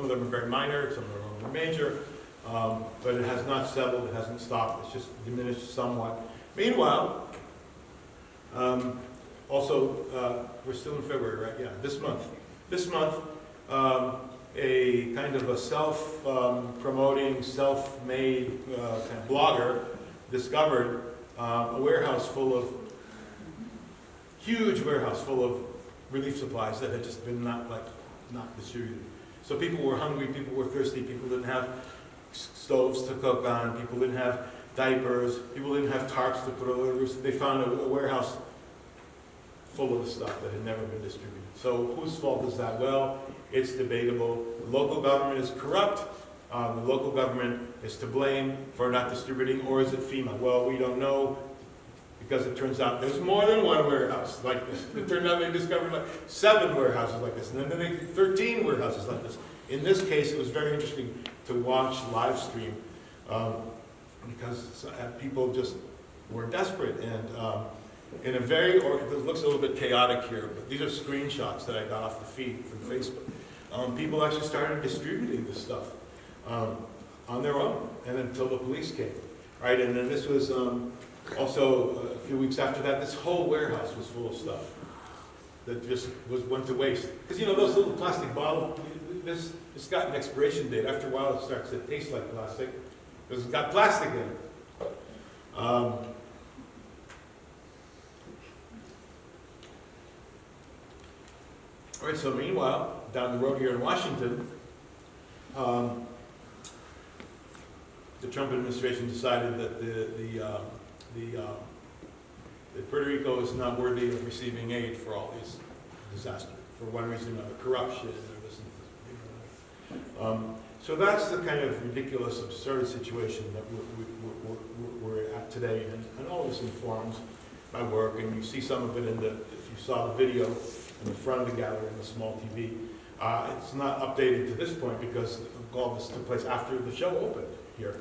them are very minor, some of them are major, but it has not settled, it hasn't stopped, it's just diminished somewhat. Meanwhile, also, we're still in February, right? Yeah, this month. This month, a kind of a self-promoting, self-made kind of blogger discovered a warehouse full of, huge warehouse full of relief supplies that had just been not distributed. So people were hungry, people were thirsty, people didn't have stoves to cook on, people didn't have diapers, people didn't have tarps to put over the roofs. They found a warehouse full of stuff that had never been distributed. So whose fault is that? Well, it's debatable. The local government is corrupt. The local government is to blame for not distributing, or is it FEMA? Well, we don't know, because it turns out there's more than one warehouse like this. It turned out they discovered like 7 warehouses like this, and then they 13 warehouses like this. In this case, it was very interesting to watch live stream because people just were desperate, and in a very, or it looks a little bit chaotic here, but these are screenshots that I got off the feed from Facebook. People actually started distributing this stuff on their own, and until the police came, right? And then this was also a few weeks after that, this whole warehouse was full of stuff that just went to waste. Because you know those little plastic bottles, it's got an expiration date. After a while, it starts to taste like plastic because it's got plastic in it. All right, so meanwhile, down the road here in Washington, the Trump administration decided that that Puerto Rico is not worthy of receiving aid for all these disasters, for one reason or another, corruption, or this and this. So that's the kind of ridiculous, absurd situation that we're at today, and all this informs my work, and you see some of it in the, if you saw the video in the front of the gallery in the small TV. It's not updated to this point because all this took place after the show opened here.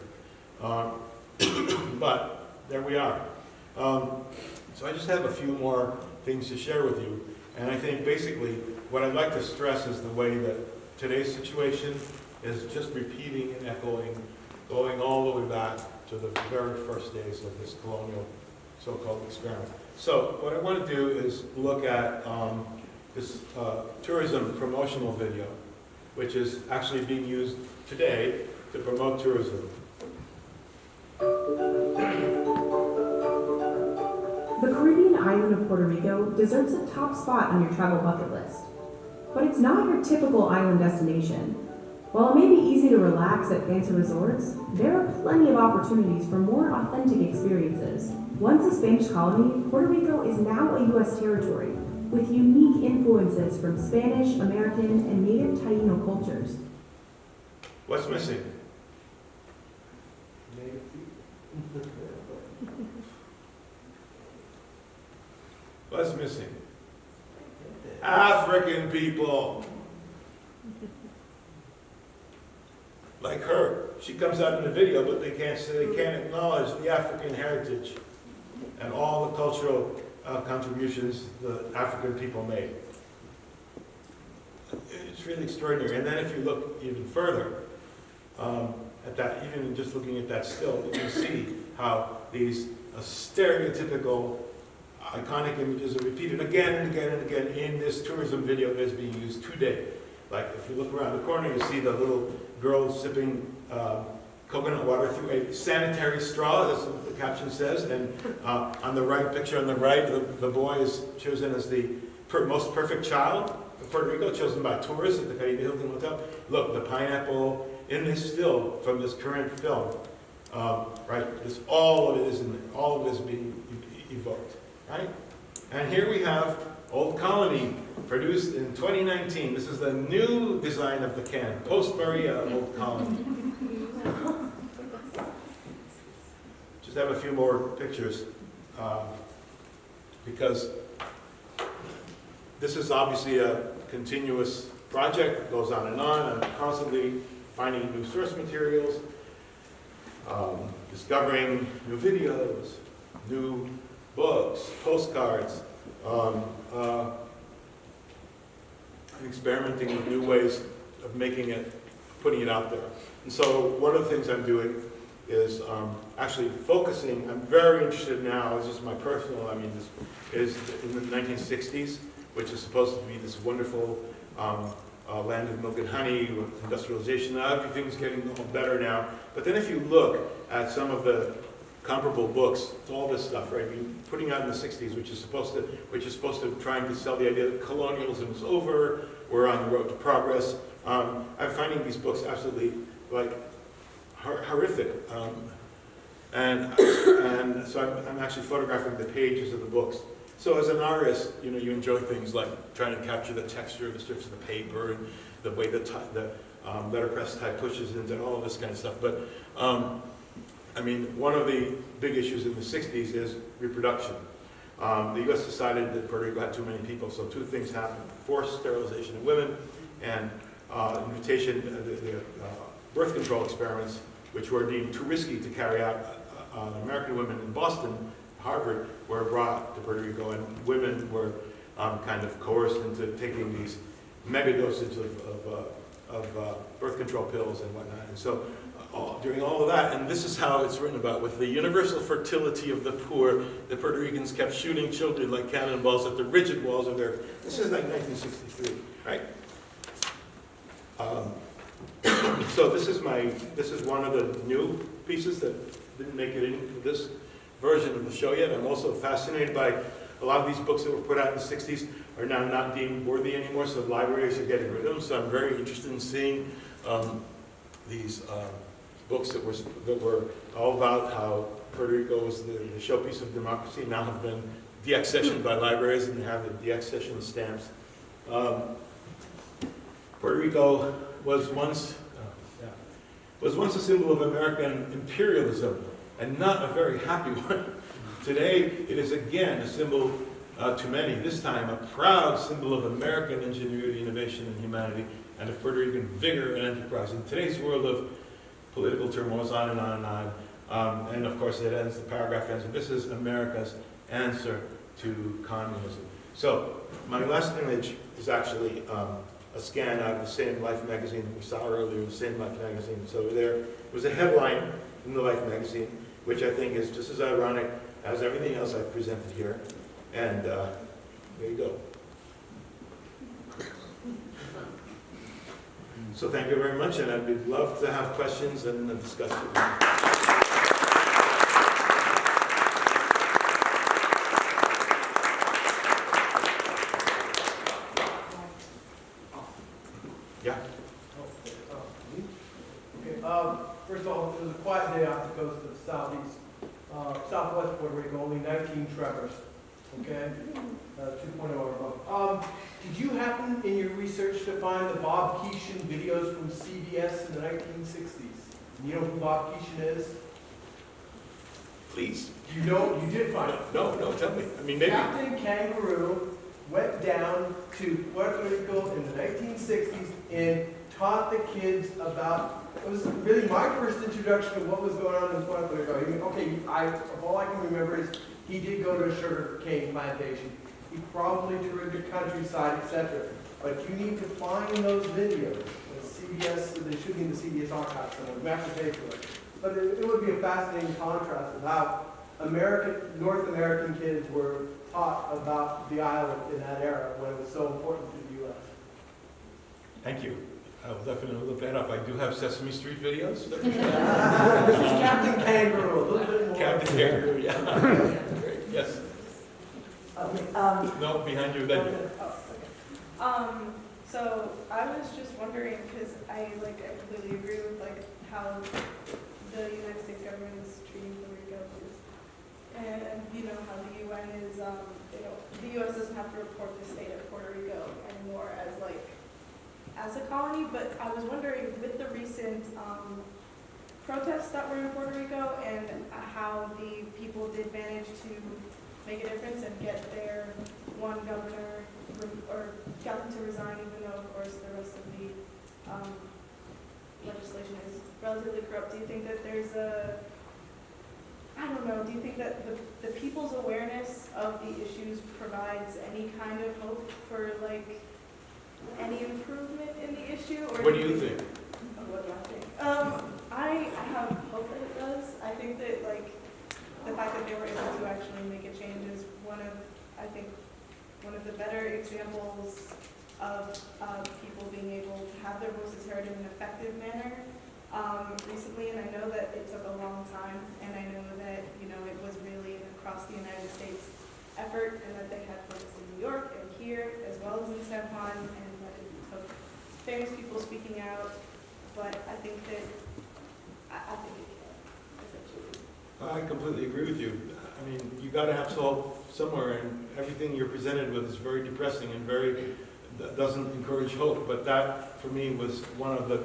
But there we are. So I just have a few more things to share with you. And I think basically what I'd like to stress is the way that today's situation is just repeating and echoing, going all the way back to the very first days of this colonial so-called experiment. So what I want to do is look at this tourism promotional video, which is actually being used today to promote tourism. The Caribbean island of Puerto Rico deserves a top spot on your travel bucket list. But it's not your typical island destination. While it may be easy to relax at fancy resorts, there are plenty of opportunities for more authentic experiences. Once a Spanish colony, Puerto Rico is now a U.S. territory, with unique influences from Spanish, American, and native Taino cultures. What's missing? What's missing? African people. Like her. She comes out in the video, but they can't acknowledge the African heritage and all the cultural contributions the African people made. It's really extraordinary. And then if you look even further at that, even just looking at that still, you can see how these stereotypical iconic images are repeated again and again and again in this tourism video that is being used today. Like if you look around the corner, you see the little girl sipping coconut water through a sanitary straw, that's what the caption says. And on the right, picture on the right, the boy is chosen as the most perfect child of Puerto Rico, chosen by tourists at the Caribe Hilton Hotel. Look, the pineapple in this still from this current film, right? All of it is in there. All of it is being evoked, right? And here we have Old Colony, produced in 2019. This is the new design of the can, post-Maria Old Colony. Just have a few more pictures, because this is obviously a continuous project. It goes on and on. I'm constantly finding new source materials, discovering new videos, new books, postcards, experimenting with new ways of making it, putting it out there. And so one of the things I'm doing is actually focusing. I'm very interested now, this is my personal, this is in the 1960s, which is supposed to be this wonderful land of milk and honey with industrialization. Now everything's getting a little better now. But then if you look at some of the comparable books, all this stuff, right? Putting out in the 60s, which is supposed to trying to sell the idea that colonialism is over, we're on the road to progress. I'm finding these books absolutely horrific, and so I'm actually photographing the pages of the books. So as an artist, you enjoy things like trying to capture the texture of the strips of the paper and the way the letterpress type pushes into all of this kind of stuff. But one of the big issues in the 60s is reproduction. The U.S. decided that Puerto Rico had too many people, so two things happened. Forced sterilization of women and invitation, the birth control experiments, which were deemed too risky to carry out on American women in Boston, Harvard, were brought to Puerto Rico, and women were kind of coerced into taking these mega dosages of birth control pills and whatnot. And so during all of that, and this is how it's written about, with the universal fertility of the poor, the Puerto Ricans kept shooting children like cannonballs at the rigid walls of their, this is like 1963, right? So this is one of the new pieces that didn't make it into this version of the show yet. I'm also fascinated by a lot of these books that were put out in the 60s are now not deemed worthy anymore, so libraries are getting rid of them. So I'm very interested in seeing these books that were all about how Puerto Rico was the showpiece of democracy now have been deaccessioned by libraries and have the deaccession stamps. Puerto Rico was once a symbol of American imperialism, and not a very happy one. Today, it is again a symbol to many, this time a proud symbol of American ingenuity, innovation, and humanity, and of Puerto Rican vigor and enterprise. In today's world of political turmoil, on and on and on, and of course the paragraph ends, and this is America's answer to communism. So, my last image is actually a scan out of the Same Life magazine that we saw earlier, the Same Life magazine. So there was a headline in the Life magazine, which I think is just as ironic as everything else I've presented here. And there you go. So thank you very much, and I'd love to have questions and discuss with you. Yeah. Okay, first of all, it was a quiet day off the coast of southeast, southwest Puerto Rico, only 19 tremors, okay? 2.0 or above. Did you happen in your research to find the Bob Keeshan videos from CBS in the 1960s? You know who Bob Keeshan is? Please. You know, you did find it. No, tell me. I mean, maybe. Captain Kangaroo went down to Puerto Rico in the 1960s and taught the kids about, it was really my first introduction to what was going on in Puerto Rico. I mean, okay, all I can remember is he did go to a sugar cane plantation. He probably toured the countryside, etc. But you need to find those videos. CBS, they should be in the CBS archives somewhere. We have to pay for it. But it would be a fascinating contrast of how North American kids were taught about the island in that era when it was so important to the U.S. Thank you. I will definitely look that up. I do have Sesame Street videos. This is Captain Kangaroo, a little bit more. Captain Kangaroo, yeah. Great, yes. Okay, No, behind you, then. so I was just wondering, because I completely agree with how the United States government is treating Puerto Rico, and how the UN is, the U.S. doesn't have to report the state of Puerto Rico anymore as a colony, but I was wondering, with the recent protests that were in Puerto Rico and how the people did manage to make a difference and get their one governor, or got them to resign, even though, of course, the rest of the legislation is relatively corrupt. Do you think that there's do you think that the people's awareness of the issues provides any kind of hope for, any improvement in the issue? Or What do you think? What do I think? I have hope that it does. I think that, the fact that they were able to actually make a change is one of the better examples of people being able to have their voices heard in an effective manner recently, and I know that it took a long time, and I know that it was really an across the United States effort, and that they had folks in New York and here as well as in San Juan, and that it took famous people speaking out. But I think that I think it can, essentially. I completely agree with you. I mean, you got to have hope somewhere, and everything you're presented with is very depressing and doesn't encourage hope. But that, for me, was one of the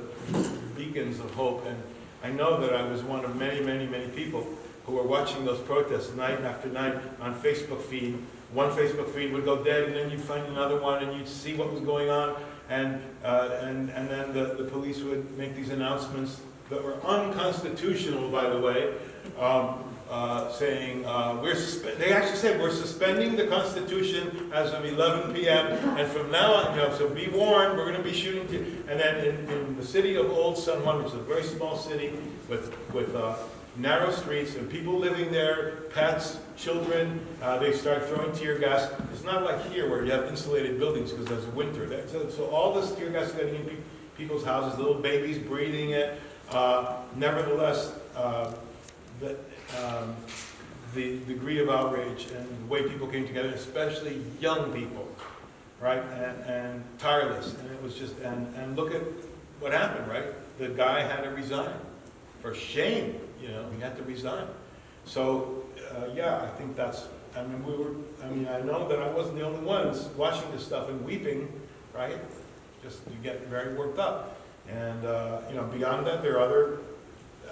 beacons of hope. And I know that I was one of many, many, many people who were watching those protests night after night on Facebook feed. One Facebook feed would go dead, and then you'd find another one, and you'd see what was going on. And then the police would make these announcements that were unconstitutional, by the way, saying they actually said we're suspending the Constitution as of 11 p.m. and from now on, so be warned, we're going to be shooting. And then in the city of Old San Juan, which is a very small city with narrow streets and people living there, pets, children, they start throwing tear gas. It's not like here where you have insulated buildings because there's winter. So all this tear gas is getting in people's houses, little babies breathing it. Nevertheless, the degree of outrage and the way people came together, especially young people, right, and tireless, and it was just, and look at what happened, right? The guy had to resign. For shame, he had to resign. So, yeah, I think that's, I know that I wasn't the only ones watching this stuff and weeping, right? Just, you get very worked up. And, beyond that, there are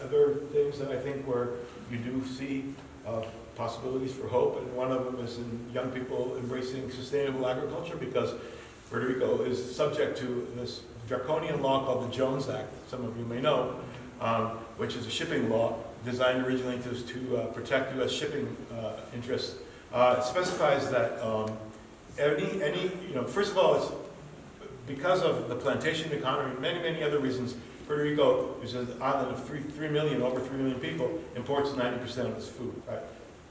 other things that I think where you do see possibilities for hope, and one of them is in young people embracing sustainable agriculture, because Puerto Rico is subject to this draconian law called the Jones Act, some of you may know, which is a shipping law designed originally to protect U.S. shipping interests. It specifies that first of all, it's because of the plantation economy and many, many other reasons. Puerto Rico, which is an island of over 3 million people, imports 90% of its food, right?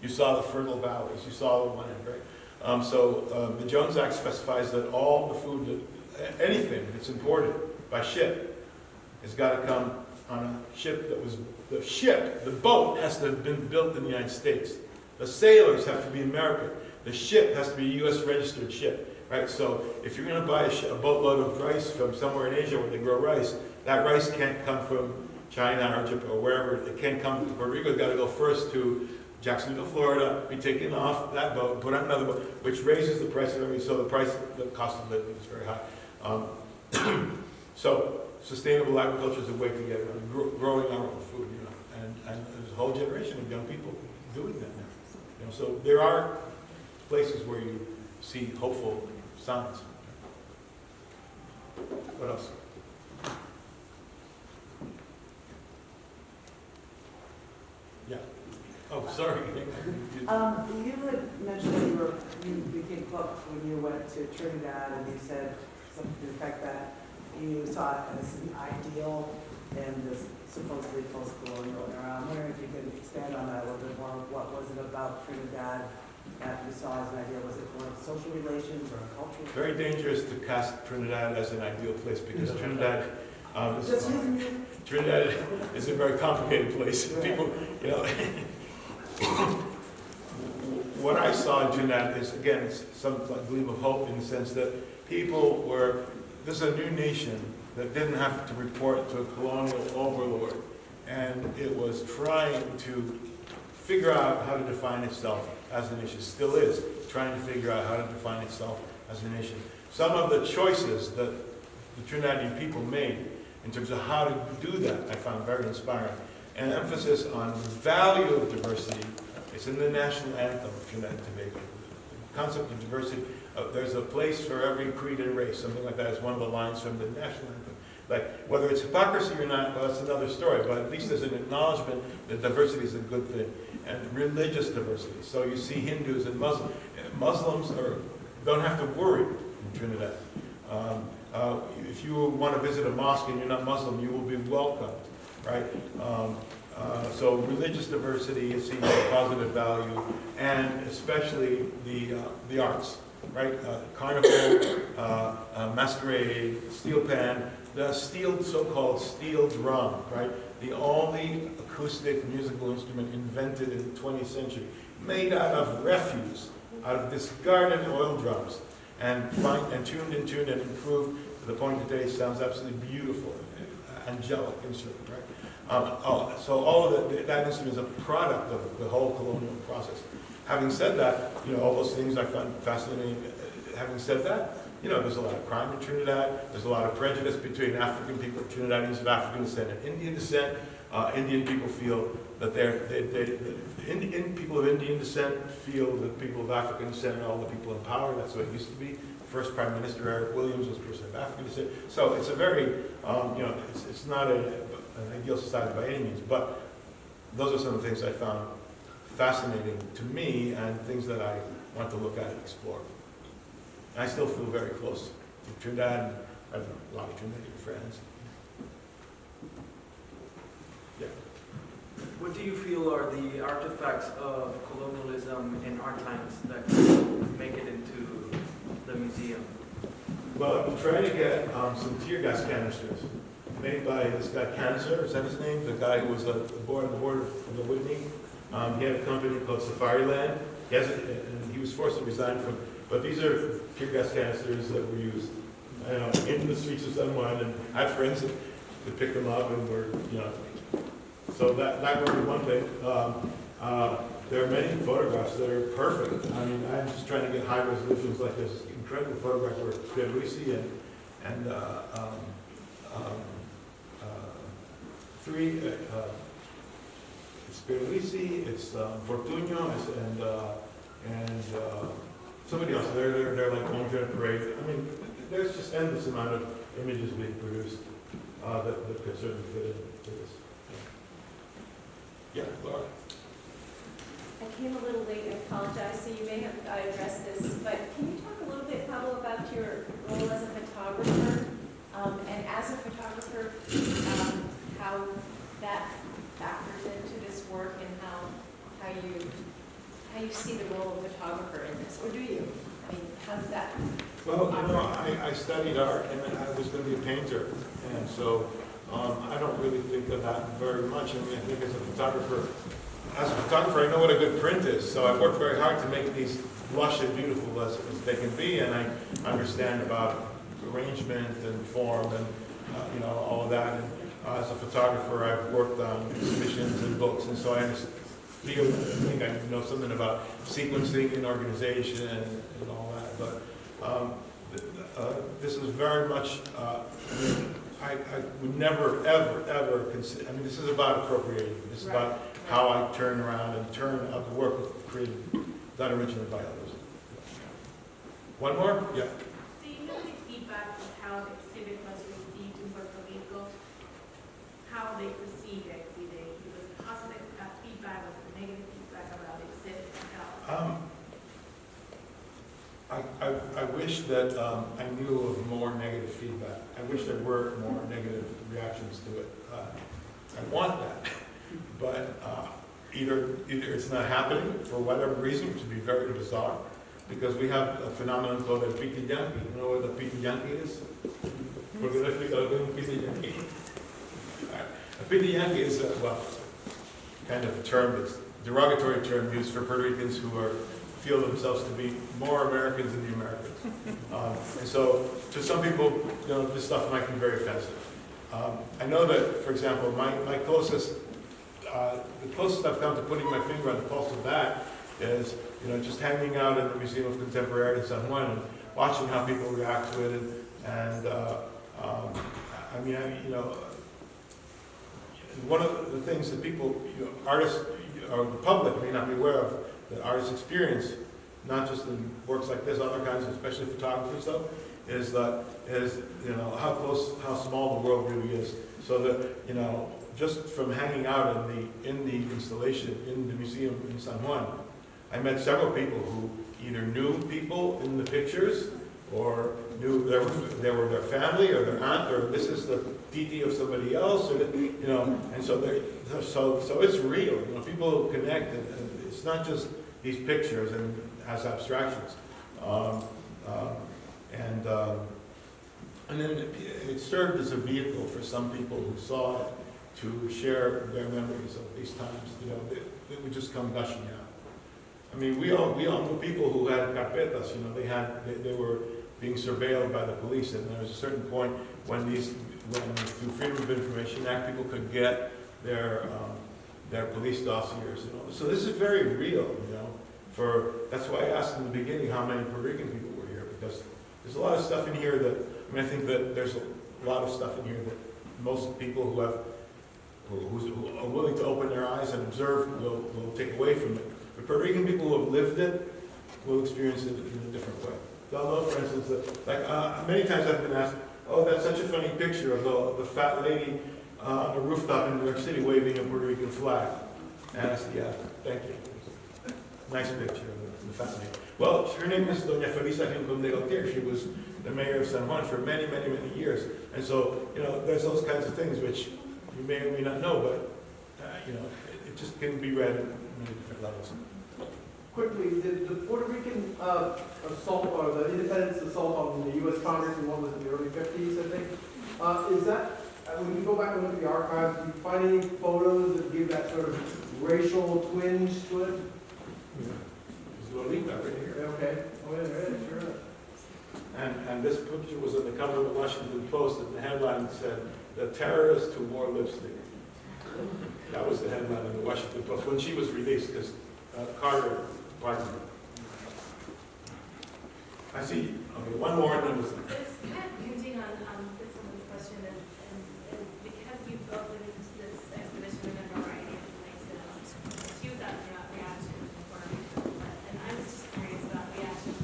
You saw the fertile valleys, you saw the land, right? So the Jones Act specifies that all the food, anything that's imported by ship, It's got to come on a ship that was, the boat has to have been built in the United States. The sailors have to be American. The ship has to be a U.S. registered ship, right? So if you're going to buy a boatload of rice from somewhere in Asia where they grow rice, that rice can't come from China or Japan or wherever. It can't come to Puerto Rico. It's got to go first to Jacksonville, Florida, be taken off that boat, put on another boat, which raises the price of everything. So the cost of living is very high. So sustainable agriculture is a way to get around growing our own food, you know, and there's a whole generation of young people doing that now. You know, so there are places where you see hopeful signs. What else? Yeah. Oh, sorry. You had mentioned that you became hooked when you went to Trinidad, and you said something to the effect that you saw it as an ideal in this supposedly post-colonial era. I'm wondering if you could expand on that a little bit more. What was it about Trinidad that you saw as an ideal? Was it more social relations or cultural? Very dangerous to cast Trinidad as an ideal place because Trinidad Trinidad is a very complicated place. People, you know, what I saw in Trinidad is, again, it's some gleam of hope in the sense that people were, this is a new nation that didn't have to report to a colonial overlord, and it was trying to figure out how to define itself as a nation, still is trying to figure out how to define itself as a nation. Some of the choices that the Trinidadian people made in terms of how to do that, I found very inspiring. And emphasis on the value of diversity. It's in the national anthem of Trinidad and Tobago. The concept of diversity, there's a place for every creed and race, something like that is one of the lines from the national anthem. Like, whether it's hypocrisy or not, well, that's another story, but at least there's an acknowledgement that diversity is a good thing. And religious diversity. So you see Hindus and Muslims. Muslims don't have to worry in Trinidad. If you want to visit a mosque and you're not Muslim, you will be welcomed, right? So religious diversity is seen as a positive value, and especially the arts, right? Carnival, masquerade, steel pan, the so-called steel drum, right? The only acoustic musical instrument invented in the 20th century, made out of refuse, out of discarded oil drums, and tuned and improved to the point today it sounds absolutely beautiful, angelic instrument, right? So all of that instrument is a product of the whole colonial process. Having said that, you know, all those things I found fascinating. Having said that, you know, there's a lot of crime in Trinidad. There's a lot of prejudice between African people, Trinidadians of African descent and Indian descent. Indian people feel that people of Indian descent feel that people of African descent are all the people in power. That's what it used to be. First Prime Minister Eric Williams was a person of African descent. So it's a very, you know, it's not an ideal society by any means. But those are some of the things I found fascinating to me and things that I want to look at and explore. And I still feel very close to Trinidad. I have a lot of Trinidadian friends. Yeah. What do you feel are the artifacts of colonialism in our times that make it into the museum? Well, I'm trying to get some tear gas canisters made by this guy, Cancer, is that his name? The guy who was on the board of the Whitney. He had a company called Safariland. He was forced to resign from. But these are tear gas canisters that were used in the streets of San Juan, and I had friends that picked them up and were, you know. So that would be one thing. There are many photographs that are perfect. I mean, I'm just trying to get high resolutions like this incredible photograph where Pierluisi and three. It's Pierluisi, it's Fortunio, and somebody else. They're like going to a parade. I mean, there's just endless amount of images being produced that could certainly fit into this. Yeah, Laura. I came a little late, I apologize, so you may have addressed this, but can you talk a little bit, Pablo, about your role as a photographer, and as a photographer, how that factors into this work and how you see the role of photographer in this, or do you? I mean, how does that? Well, you know, I studied art, and I was going to be a painter, and so I don't really think of that very much. I mean, I think as a photographer, I know what a good print is, so I work very hard to make these lush and beautiful as they can be, and I understand about arrangement and form and all of that. And as a photographer, I've worked on exhibitions and books, and so I think I know something about sequencing and organization and all that. But this is very much. I would never, ever consider. I mean, this is about appropriating. This is about how I turn around and turn out the work created, done originally by others. One more? Yeah. Do you know the feedback of how the exhibit was received in Puerto Rico? How they perceive it? Was it positive feedback? Was it negative feedback about the exhibit itself? I wish that I knew of more negative feedback. I wish there were more negative reactions to it. I want that, but either it's not happening for whatever reason, which would be very bizarre, because we have a phenomenon called el piti yankee. You know what the piti yankee is? Porque no explico lo que es un piti yankee. A piti yankee is kind of a term, it's a derogatory term used for Puerto Ricans who feel themselves to be more Americans than the Americans. And so to some people, this stuff might be very offensive. I know that, for example, the closest I've come to putting my finger on the pulse of that is, just hanging out in the Museum of Contemporary in San Juan and watching how people react to it. One of the things that people, artists or the public may not be aware of, that artists experience, not just in works like this, other kinds, especially photography stuff, is how small the world really is. So that just from hanging out in the installation in the museum in San Juan, I met several people who either knew people in the pictures, or knew they were their family or their aunt, or this is the titi of somebody else, or and so it's real. People connect, and it's not just these pictures and as abstractions. And then it served as a vehicle for some people who saw it to share their memories of these times. They would just come gushing out. I mean, we all know people who had carpetas. They were being surveilled by the police, and there was a certain point when through Freedom of Information Act, people could get their police dossiers. So this is very real. That's why I asked in the beginning how many Puerto Rican people were here, because there's a lot of stuff in here that, I think that there's a lot of stuff in here that most people who are willing to open their eyes and observe will take away from it. But Puerto Rican people who have lived it will experience it in a different way. They'll know, for instance, that many times I've been asked, oh, that's such a funny picture of the fat lady on the rooftop in New York City waving a Puerto Rican flag. And I said, yeah, thank you. Nice picture of the fat lady. Well, her name is Doña Felisa Rincon de Gautier. She was the mayor of San Juan for many, many, many years. And so, there's those kinds of things which you may or may not know, but, it just can be read at many different levels. Quickly, the Puerto Rican assault, or the independence assault on the U.S. Congress in the early 50s, I think, is that, when you go back and look at the archives, do you find any photos that give that sort of racial twinge to it? There's Lolita right here. Okay. Oh, yeah, there is, sure. And this picture was on the cover of the Washington Post, and the headline said, "The terrorist who wore lipstick." That was the headline in the Washington Post when she was released, because Carter pardoned her. I see, okay, one more, and then It's kind of hinging on someone's question, and because you both went into this exhibition in a variety of places, she was asking about reactions in Puerto Rico, and I was just curious about reactions,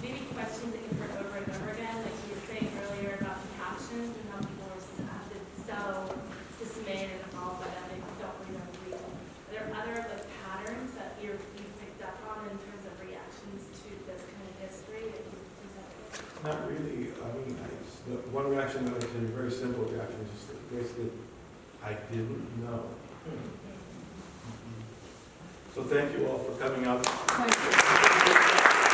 maybe questions that you've heard over and over again, like you were saying earlier about the captions and how people were so dismayed and appalled by that they don't believe they're real. Are there other patterns that you picked up on in terms of reactions to this kind of history that you presented? not really. I mean, the one reaction that I say, a very simple reaction, is just basically, I didn't know. So thank you all for coming out. Thank you.